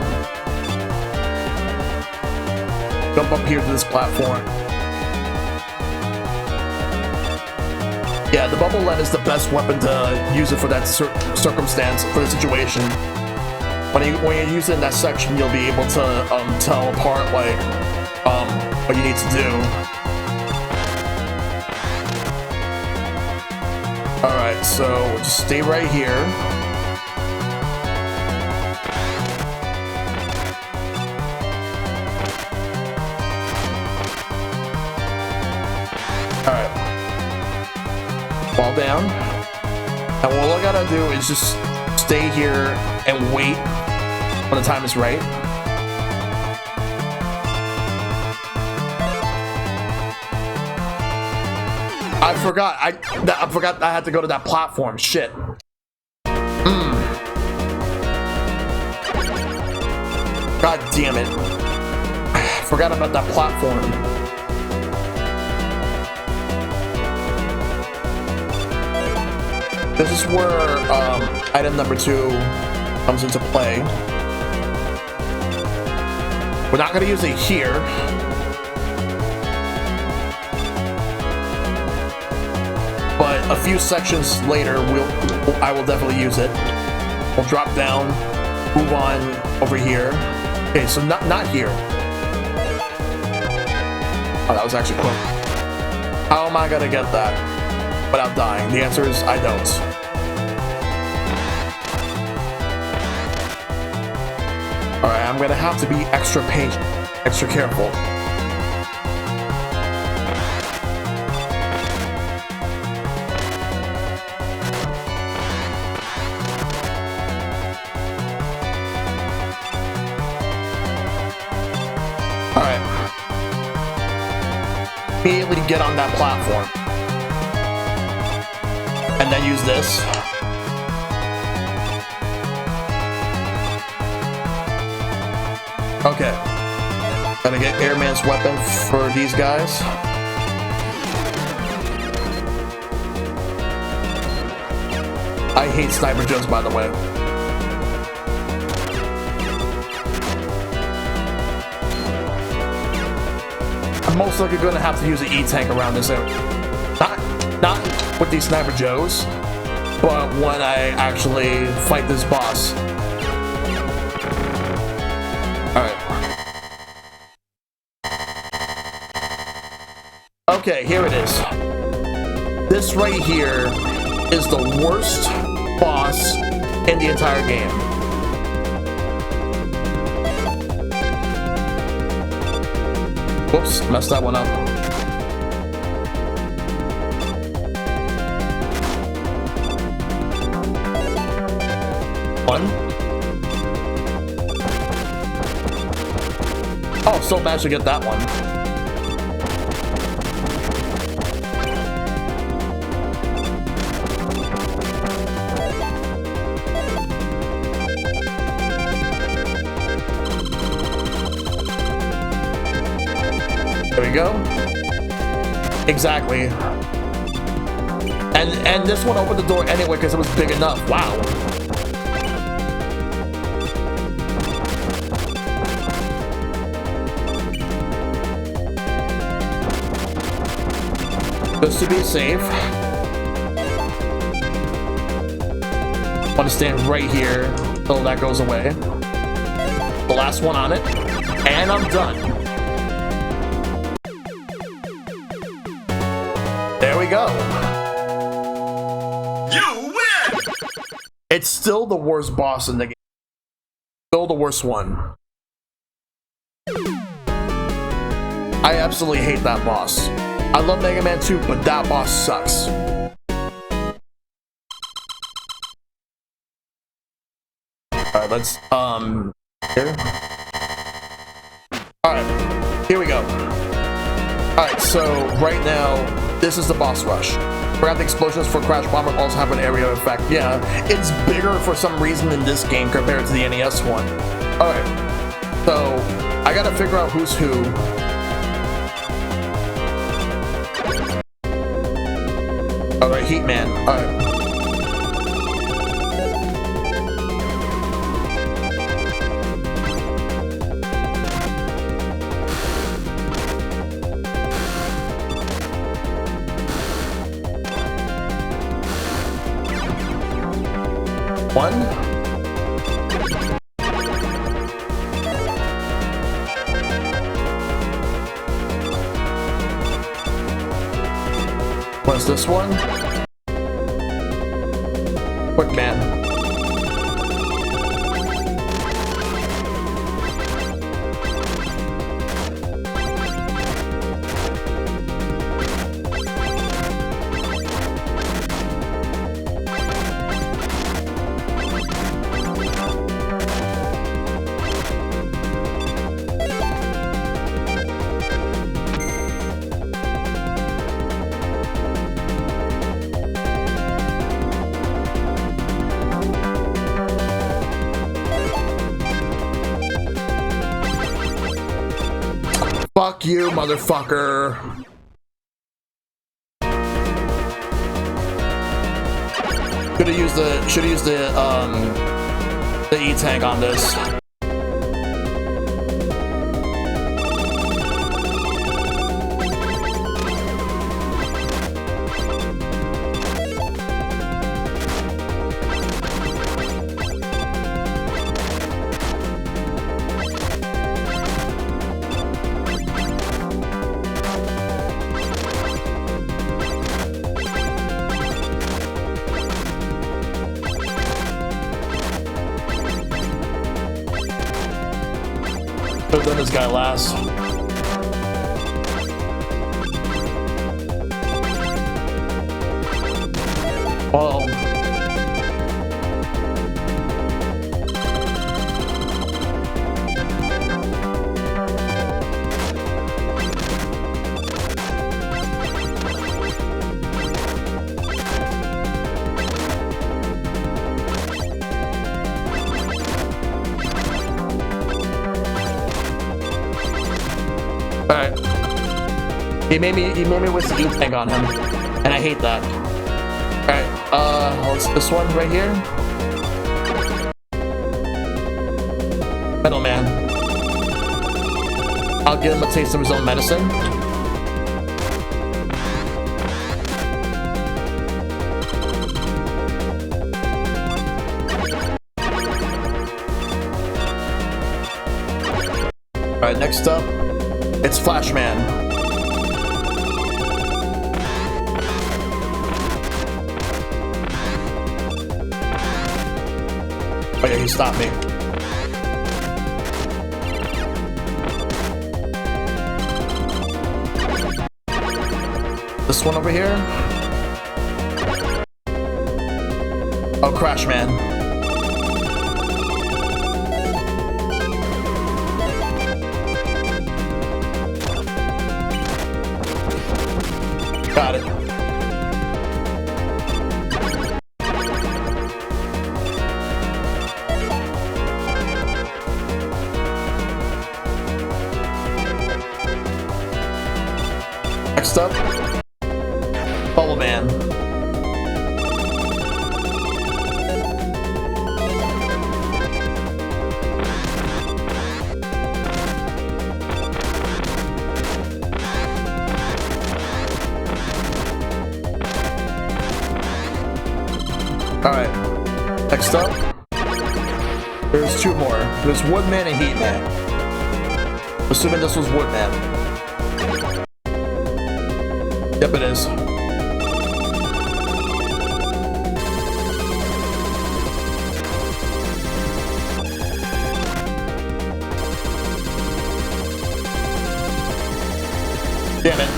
Jump up here to this platform. Yeah, the bubble lead is the best weapon to use it for that circumstance, for the situation. When you use it in that section, you'll be able to tell apart like what you need to do. Alright, so just stay right here. Alright. Fall down. And all I gotta do is just stay here and wait when the time is right. I forgot I had to go to that platform. Shit. God damn it. Forgot about that platform. This is where item number 2 comes into play. We're not going to use it here. But a few sections later, I will definitely use it. We'll drop down, move on over here. Okay, so not here. Oh, that was actually quick. How am I gonna get that without dying? The answer is I don't. Alright, I'm gonna have to be extra patient, extra careful. Alright. Immediately get on that platform. And then use this. Okay. Gotta get Airman's weapon for these guys. I hate Sniper Joes, by the way. I'm most likely gonna have to use an E-Tank around this area. Not with these Sniper Joes, but when I actually fight this boss. Alright. Okay, here it is. This right here is the worst boss in the entire game. Whoops, messed that one up. One. Oh, still managed to get that one. There we go. Exactly. And this one opened the door anyway because it was big enough. Wow. Just to be safe. Want to stand right here until that goes away. The last one on it. And I'm done. There we go. You win! It's still the worst boss in the game. Still the worst one. I absolutely hate that boss. I love Mega Man 2, but that boss sucks. Alright, let's, here. Alright, here we go. Alright, so right now, this is the boss rush. Forgot the explosions for Crash Bomber also have an area effect. Yeah, it's bigger for some reason in this game compared to the NES one. Alright, so I gotta figure out who's who. Alright, Heat Man. Alright. One. What's this one? Quick Man. Fuck you, motherfucker. Should've used the E-Tank on this. Could've done this guy last. Well. Alright. He made me wish the E-Tank on him. And I hate that. Alright, what's this one right here? Metal Man. I'll give him a taste of his own medicine. Alright, next up. It's Flashman. Oh yeah, he stopped me. This one over here. Oh, Crash Man. Got it. Next up, Bubble Man. Alright, next up, there's two more. There's Woodman and Heatman. Assuming this was Woodman. Yep, it is. Damn it.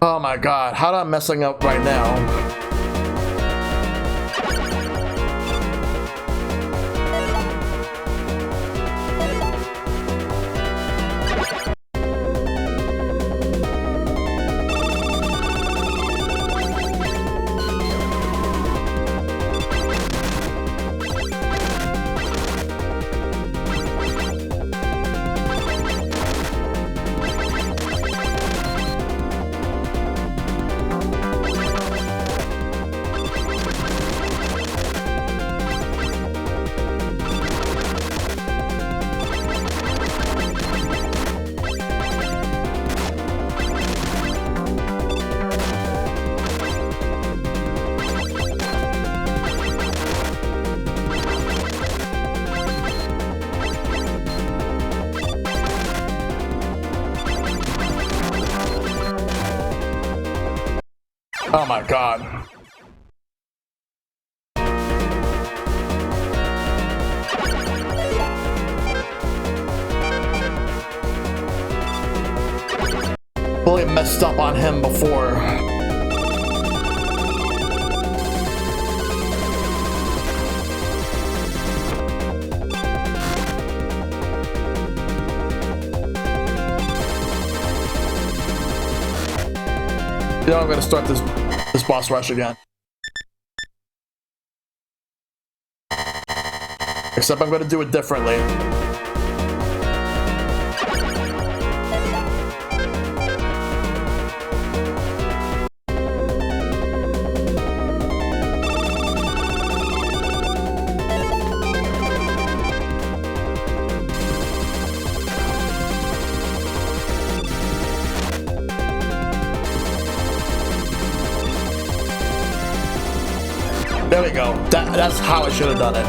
Oh my god, how am I messing up right now? Oh my god. Really messed up on him before. You know, I'm gonna start this boss rush again. Except I'm gonna do it differently. There we go. That's how I should have done it.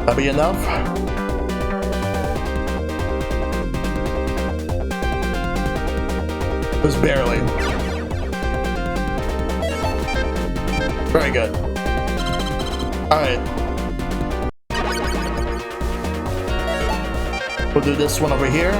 That be enough? Just barely. Very good. Alright. We'll do this one over here.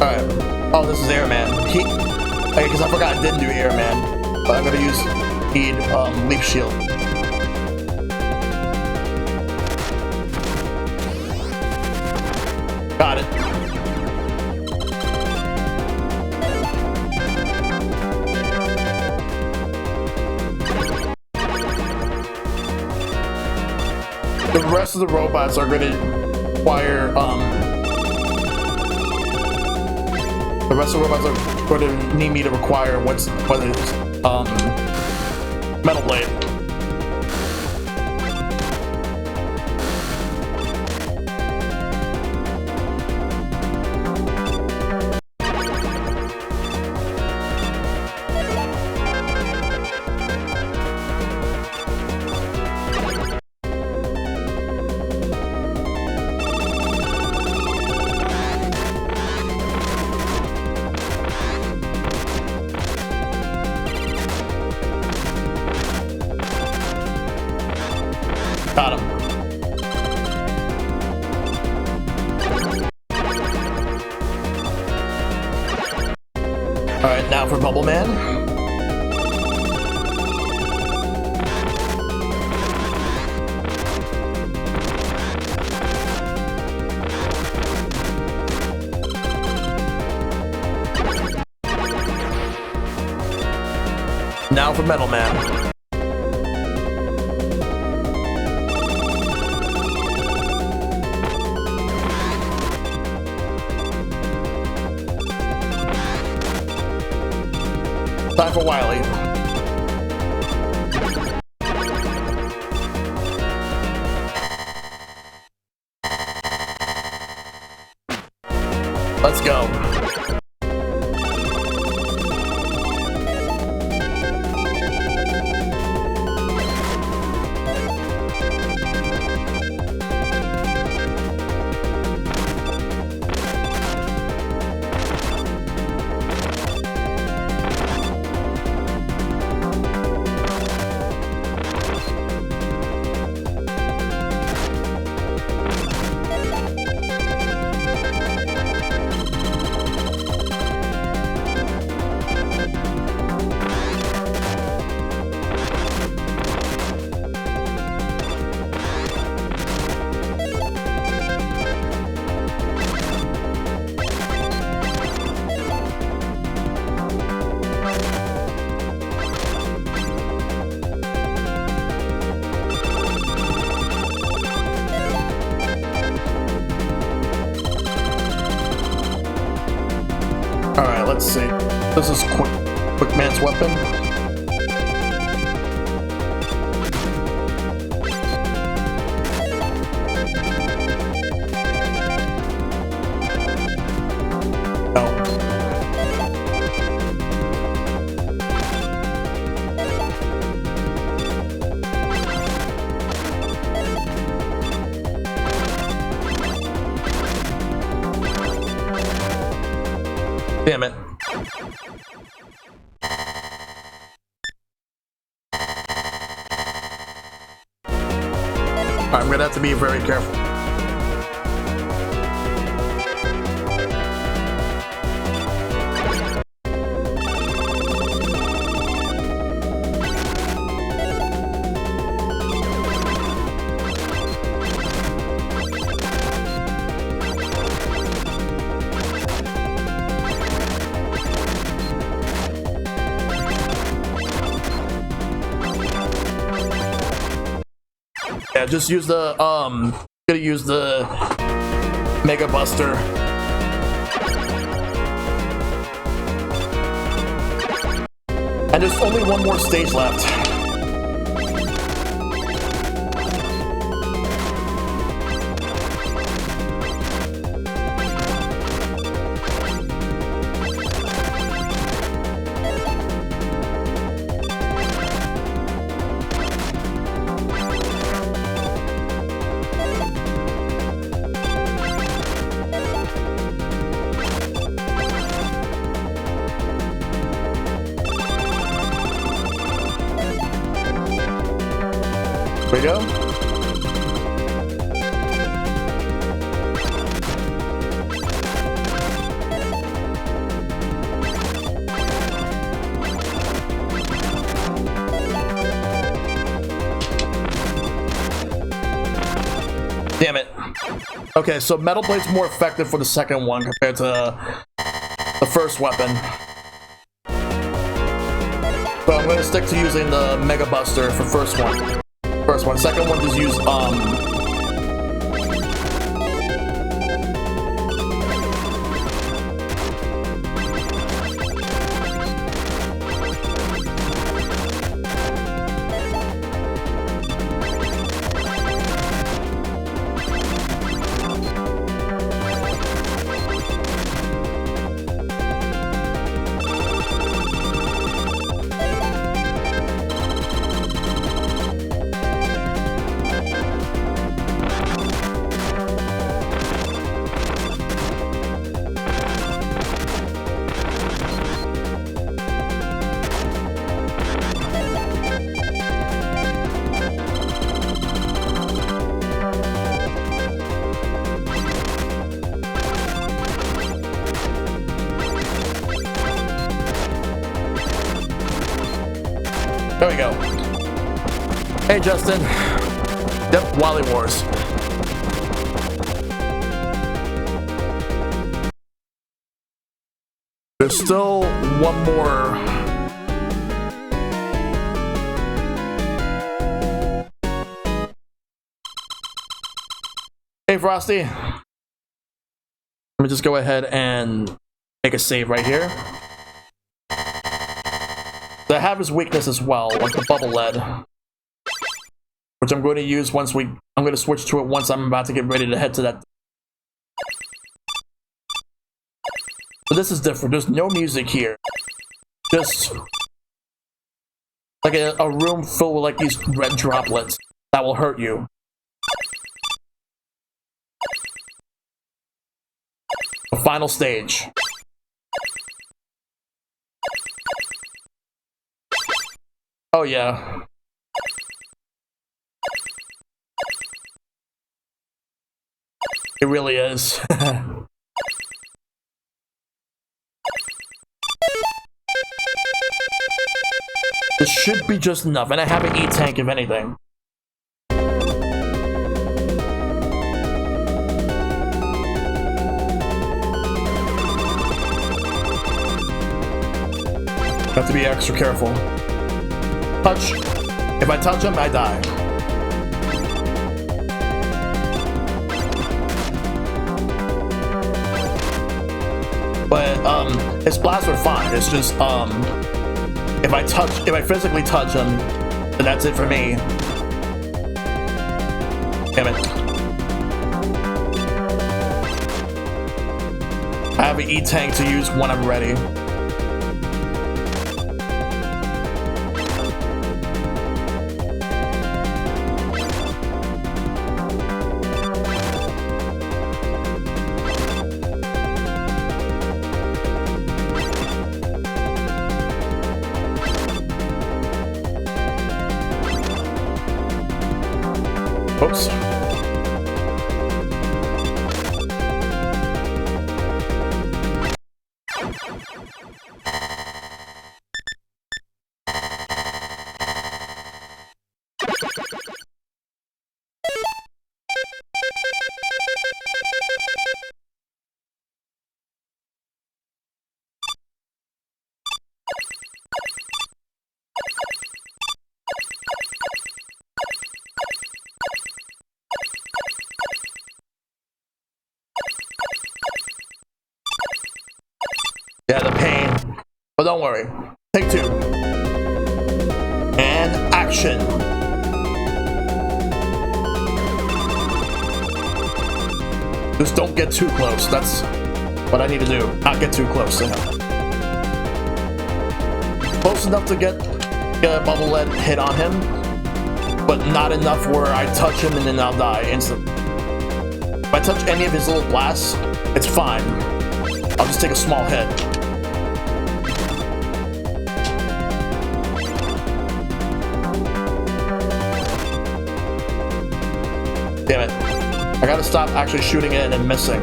Alright. Oh, this is Airman. Okay, because I forgot I didn't do Airman. But I'm gonna need leaf shield. Got it. The rest of the robots are gonna require the rest of the robots are going to need me to require what's metal blade. Got him. Alright, now for Bubble Man. Now for Metal Man. Time for Wily. Let's go. Alright, let's see. This is Quick Man's weapon. No. Damn it. I'm gonna have to be very careful. Yeah, just use the gonna use the Mega Buster. And there's only one more stage left. Here we go. Okay, so Metal Blade's more effective for the second one compared to the first weapon. So I'm gonna stick to using the Mega Buster for first one. Second one, just use There we go. Hey, Justin. Yep, Wily Wars. There's still one more. Hey, Frosty. Let me just go ahead and make a save right here. I have his weakness as well, like the bubble lead, which I'm going to use once I'm going to switch to it once I'm about to get ready to head to that. But this is different. There's no music here. Just like a room filled with like these red droplets that will hurt you. The final stage. Oh yeah. It really is. This should be just enough, and I have an E-tank if anything. Have to be extra careful. Touch. If I touch him, I die. But his blasts are fine. It's just if I physically touch him, then that's it for me. Damn it. I have an E-tank to use when I'm ready. Oops. Yeah, the pain. But don't worry. Take two. And action. Just don't get too close. That's what I need to do. Not get too close to him. Close enough to get a bubble lead hit on him, but not enough where I touch him and then I'll die instantly. If I touch any of his little blasts, it's fine. I'll just take a small hit. Damn it. I gotta stop actually shooting it and missing.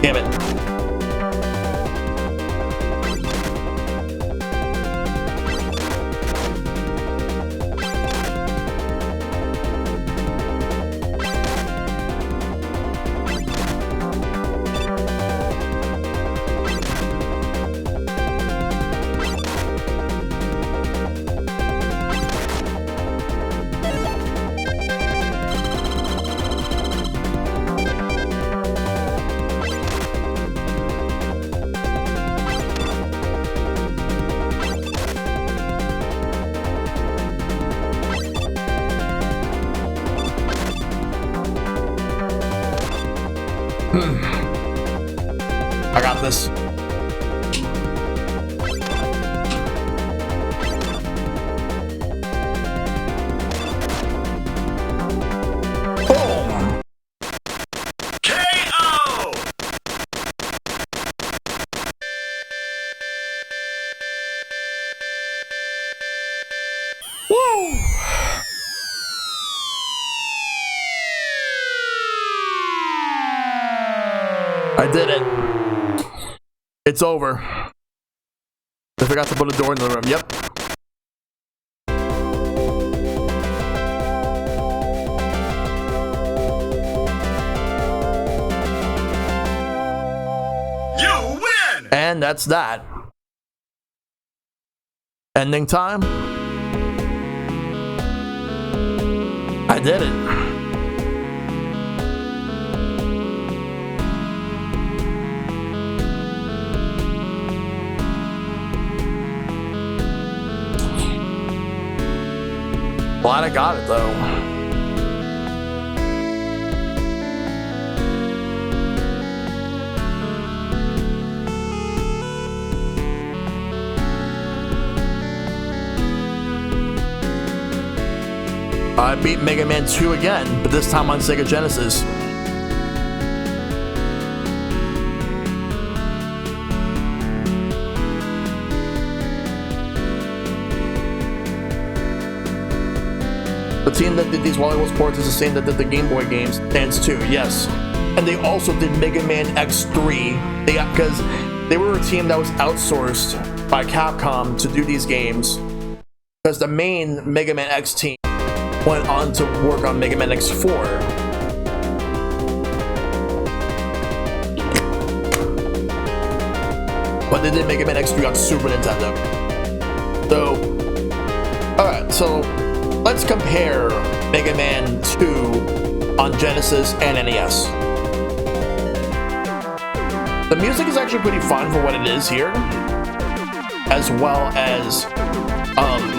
Damn it. I got this. Boom! KO! Woo! I did it. It's over. I forgot to put a door in the room. Yep. You win! And that's that. Ending time. I did it. Glad I got it though. I beat Mega Man 2 again, but this time on Sega Genesis. The team that did these Wily ports is the same that did the Game Boy games. Dance 2, yes. And they also did Mega Man X3. Because they were a team that was outsourced by Capcom to do these games. Because the main Mega Man X team went on to work on Mega Man X4. But they did Mega Man X3 on Super Nintendo. So, alright, so let's compare Mega Man 2 on Genesis and NES. The music is actually pretty fun for what it is here, as well as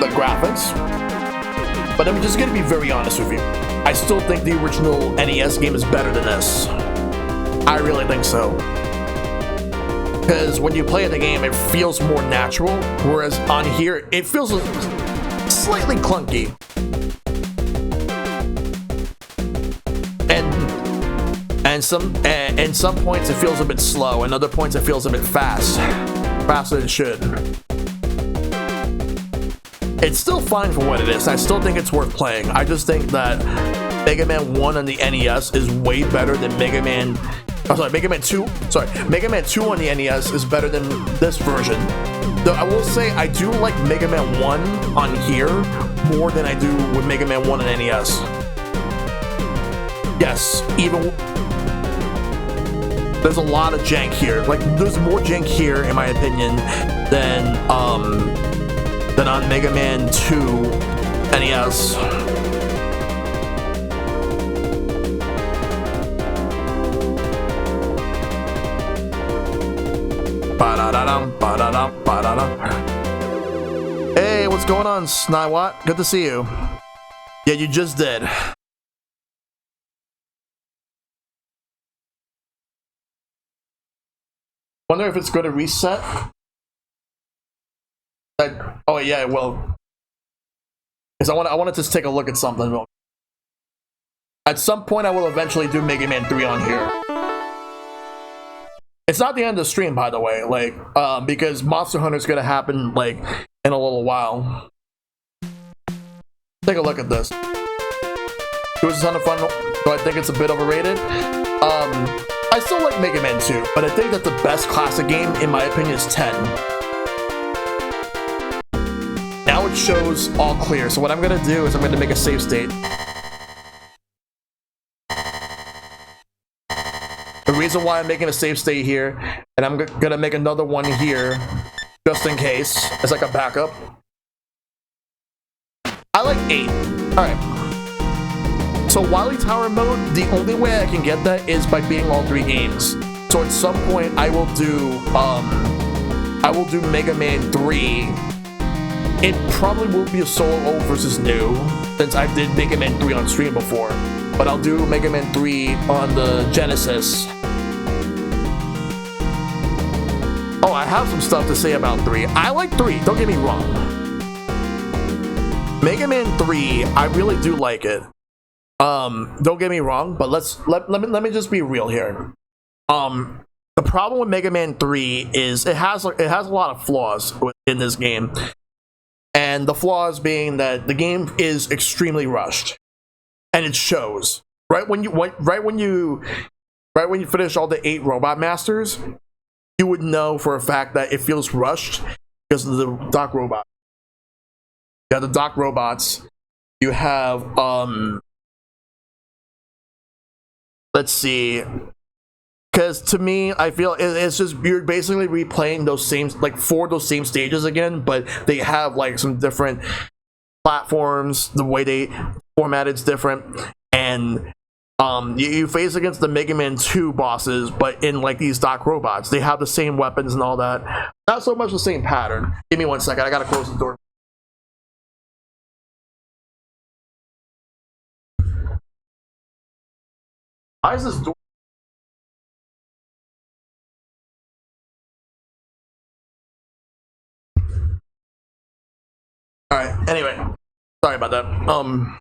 the graphics. But I'm just gonna be very honest with you. I still think the original NES game is better than this. I really think so. Because when you play the game, it feels more natural, whereas on here, it feels slightly clunky. And some points it feels a bit slow, and other points it feels a bit faster than it should. It's still fine for what it is. I still think it's worth playing. I just think that Mega Man 1 on the NES is way better than Mega Man 2. Mega Man 2 on the NES is better than this version. Though I will say I do like Mega Man 1 on here more than I do with Mega Man 1 on NES. Yes, even there's a lot of jank here. Like, there's more jank here, in my opinion, than on Mega Man 2 NES. Hey, what's going on, Snywat? Good to see you. Yeah, you just did. Wonder if it's going to reset. Oh yeah, it will. Because I want to just take a look at something. At some point, I will eventually do Mega Man 3 on here. It's not the end of the stream, by the way. Like, because Monster Hunter is going to happen like in a little while. Take a look at this. It was a ton of fun. Do I think it's a bit overrated? I still like Mega Man 2, but I think that the best classic game, in my opinion, is 10. Now it shows all clear, so what I'm gonna do is I'm gonna make a save state. The reason why I'm making a save state here, and I'm gonna make another one here, just in case, as like a backup. I like 8. Alright. So Wily Tower mode, the only way I can get that is by beating all 3 games. So at some point I will do Mega Man 3. It probably will be a solo old versus new, since I did Mega Man 3 on stream before. But I'll do Mega Man 3 on the Genesis, have some stuff to say about 3. I like 3, don't get me wrong. Mega Man 3, I really do like it. Don't get me wrong, but let me just be real here. The problem with Mega Man 3 is it has a lot of flaws in this game. And the flaws being that the game is extremely rushed. And it shows. Right when you finish all the 8 Robot Masters, you would know for a fact that it feels rushed because of the Doc Robot. You have the Doc Robots. You have let's see. Because to me, I feel it's just you're basically replaying those same, like 4 of those same stages again, but they have like some different platforms. The way they formatted is different, and you face against the Mega Man 2 bosses, but in like these Doc Robots, they have the same weapons and all that. Not so much the same pattern. Give me 1 second. I gotta close the door. Why is this door? Alright, anyway. Sorry about that.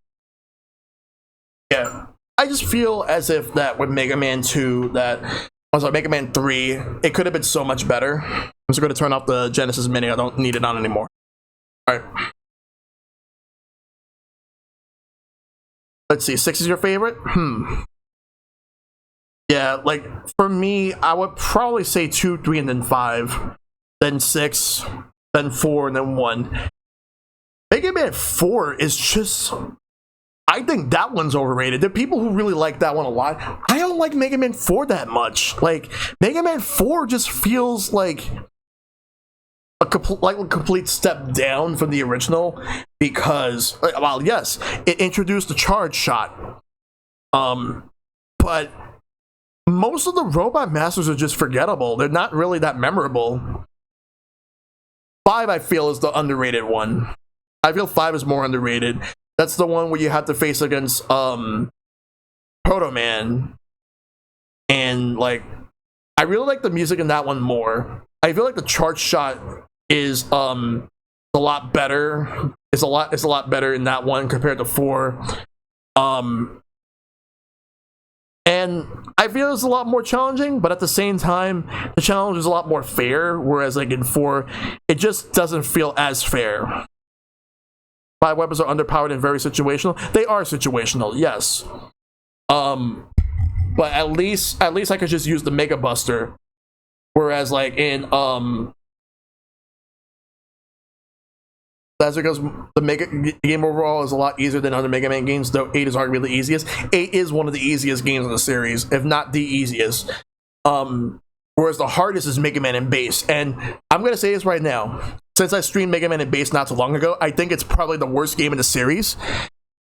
Yeah. I just feel as if that with Mega Man 2, Mega Man 3, it could have been so much better. I'm just going to turn off the Genesis Mini. I don't need it on anymore. Alright. Let's see. 6 is your favorite? Yeah, like, for me, I would probably say 2, 3, and then 5. Then 6, then 4, and then 1. Mega Man 4 is just... I think that one's overrated. There are people who really like that one a lot. I don't like Mega Man 4 that much. Like, Mega Man 4 just feels like a complete step down from the original because, well, yes, it introduced the charge shot. But most of the Robot Masters are just forgettable. They're not really that memorable. 5, I feel, is the underrated one. I feel 5 is more underrated. That's the one where you have to face against Proto Man. And like I really like the music in that one more. I feel like the charge shot is a lot better. It's a lot better in that one compared to 4. And I feel it's a lot more challenging, but at the same time, the challenge is a lot more fair, whereas like in 4, it just doesn't feel as fair. 5 weapons are underpowered and very situational. They are situational, yes. But at least I could just use the Mega Buster. Whereas like in that's because the Mega game overall is a lot easier than other Mega Man games, though 8 is arguably the easiest. 8 is one of the easiest games in the series, if not the easiest. Whereas the hardest is Mega Man and Bass. And I'm gonna say this right now. Since I streamed Mega Man and Bass not so long ago, I think it's probably the worst game in the series.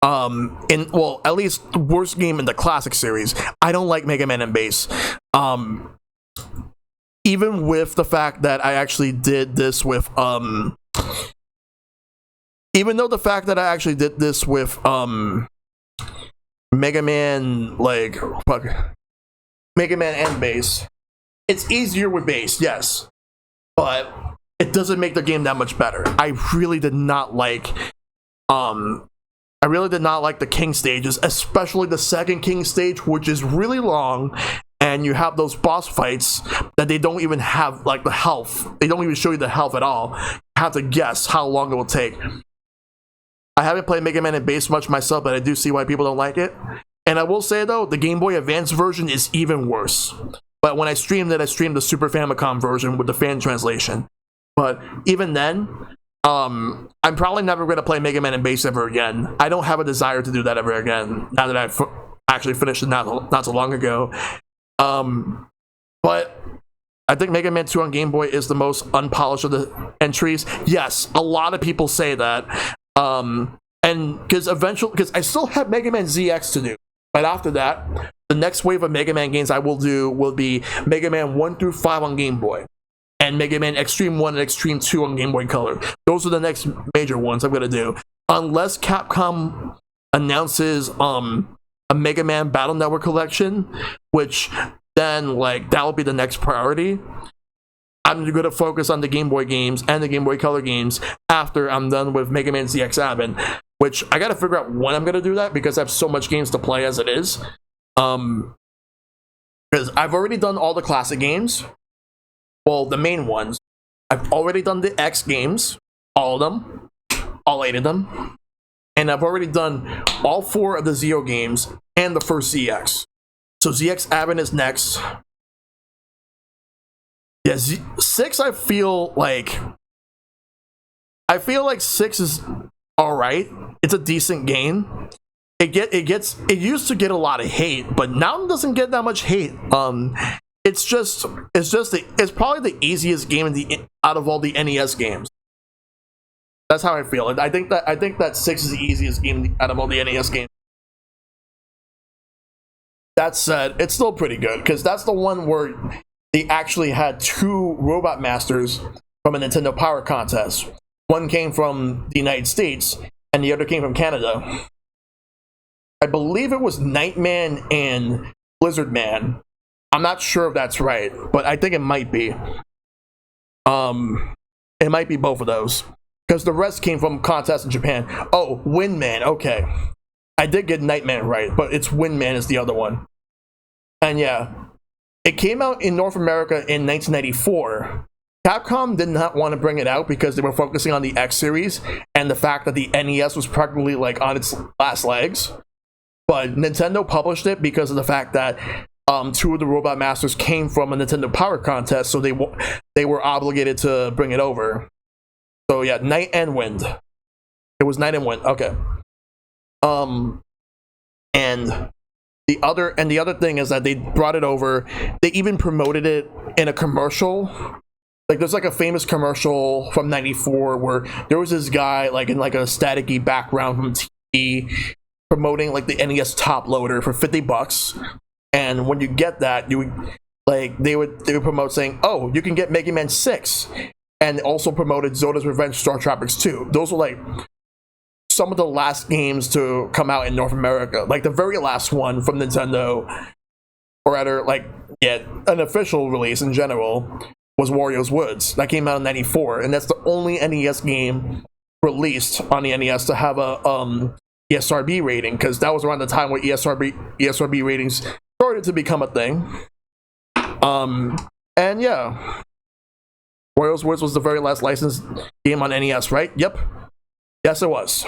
At least the worst game in the classic series. I don't like Mega Man and Bass. Even with the fact that I actually did this with even though the fact that I actually did this with Mega Man, like Mega Man and Bass, it's easier with Bass, yes, but it doesn't make the game that much better. I really did not like the King stages, especially the second King stage, which is really long, and you have those boss fights that they don't even have like the health. They don't even show you the health at all. You have to guess how long it will take. I haven't played Mega Man and Bass much myself, but I do see why people don't like it. And I will say though, the Game Boy Advance version is even worse. But when I streamed it, I streamed the Super Famicom version with the fan translation. But even then, I'm probably never going to play Mega Man and Bass ever again. I don't have a desire to do that ever again, now that I've actually finished it not so long ago. But I think Mega Man 2 on Game Boy is the most unpolished of the entries. Yes, a lot of people say that. And because I still have Mega Man ZX to do. But after that, the next wave of Mega Man games I will do will be Mega Man 1 through 5 on Game Boy. And Mega Man Extreme 1 and Extreme 2 on Game Boy Color. Those are the next major ones I'm going to do. Unless Capcom announces a Mega Man Battle Network collection, which then, like, that will be the next priority. I'm going to focus on the Game Boy games and the Game Boy Color games after I'm done with Mega Man ZX Advent, which I got to figure out when I'm going to do that because I have so much games to play as it is. Because I've already done all the classic games. Well, the main ones. I've already done the X games, all of them, all 8 of them. And I've already done all 4 of the Zero games and the first ZX. So ZX Advent is next. Yeah, 6 I feel like 6 is alright. It's a decent game. It used to get a lot of hate, but now it doesn't get that much hate. It's probably the easiest game out of all the NES games. That's how I feel. I think that 6 is the easiest game out of all the NES games. That said, it's still pretty good because that's the one where they actually had 2 Robot Masters from a Nintendo Power Contest. One came from the United States, and the other came from Canada. I believe it was Nightman and Blizzard Man. I'm not sure if that's right, but I think it might be. It might be both of those. Because the rest came from contests in Japan. Oh, Windman, okay. I did get Nightman right, but it's Windman is the other one. And yeah, it came out in North America in 1994. Capcom did not want to bring it out because they were focusing on the X series and the fact that the NES was practically like on its last legs. But Nintendo published it because of the fact that 2 of the Robot Masters came from a Nintendo Power Contest, so they were obligated to bring it over. So yeah, Night and Wind. It was Night and Wind. Okay. And the other thing is that they brought it over. They even promoted it in a commercial. Like there's like a famous commercial from '94 where there was this guy like in like a staticky background from TV promoting like the NES top loader for $50. And when you get that, you would like they would promote saying, "Oh, you can get Mega Man 6." And also promoted Zoda's Revenge Star Tropics 2. Those were like some of the last games to come out in North America. Like the very last one from Nintendo, or rather, like, yeah, an official release in general, was Wario's Woods. That came out in '94, and that's the only NES game released on the NES to have a ESRB rating, because that was around the time where ESRB ratings started to become a thing. And yeah. Wario's Woods was the very last licensed game on NES, right? Yep. Yes, it was.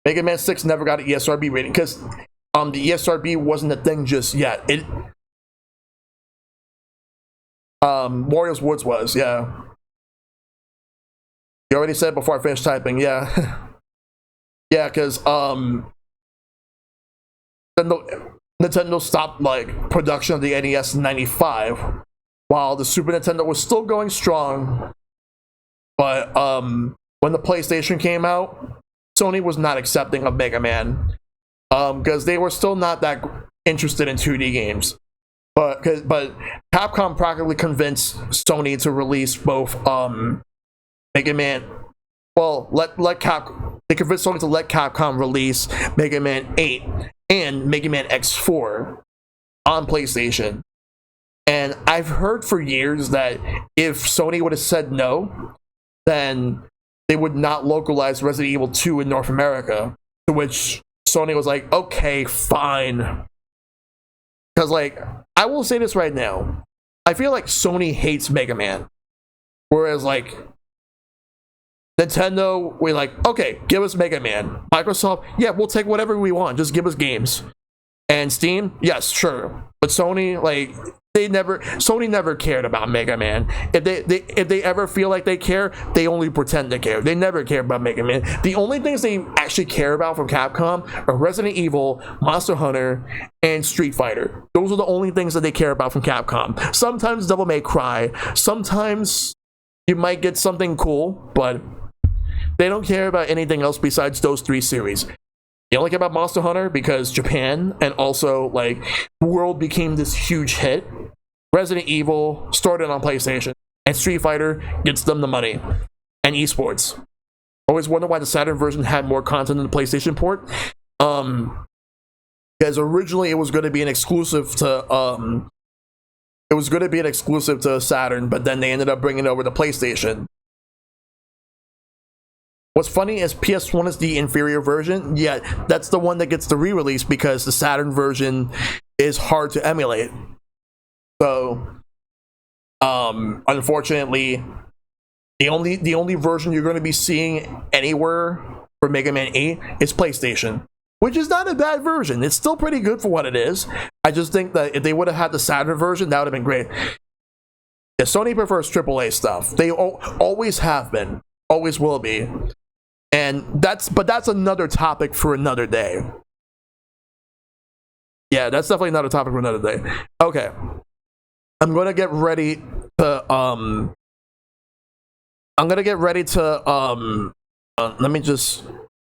Mega Man 6 never got an ESRB rating because the ESRB wasn't a thing just yet. Wario's Woods was, yeah. You already said before I finished typing, yeah. Yeah, because Nintendo stopped like production of the NES in '95. While the Super Nintendo was still going strong, but when the PlayStation came out, Sony was not accepting of Mega Man because they were still not that interested in 2D games. But Capcom practically convinced Sony to release both Mega Man. Well, they convinced Sony to let Capcom release Mega Man 8 and Mega Man X4 on PlayStation. And I've heard for years that if Sony would have said no, then they would not localize Resident Evil 2 in North America. To which Sony was like, okay, fine. Because, like, I will say this right now. I feel like Sony hates Mega Man. Whereas, like, Nintendo, we're like, okay, give us Mega Man. Microsoft, yeah, we'll take whatever we want. Just give us games. And Steam, yes, sure. But Sony, like, Sony never cared about Mega Man. If they ever feel like they care, they only pretend to care. They never care about Mega Man. The only things they actually care about from Capcom are Resident Evil, Monster Hunter, and Street Fighter. Those are the only things that they care about from Capcom. Sometimes Devil May Cry. Sometimes you might get something cool, but they don't care about anything else besides those 3 series. They only care about Monster Hunter because Japan and also like the world became this huge hit. Resident Evil started on PlayStation, and Street Fighter gets them the money. And esports. Always wonder why the Saturn version had more content than the PlayStation port. Because originally it was going to be an exclusive to It was going to be an exclusive to Saturn, but then they ended up bringing it over to PlayStation. What's funny is PS1 is the inferior version, yet that's the one that gets the re-release because the Saturn version is hard to emulate. So, unfortunately, the only version you're going to be seeing anywhere for Mega Man 8 is PlayStation, which is not a bad version. It's still pretty good for what it is. I just think that if they would have had the Saturn version, that would have been great. Yeah, Sony prefers AAA stuff. They always have been, always will be. And that's another topic for another day. Yeah, that's definitely another topic for another day. Okay. I'm gonna get ready to let me just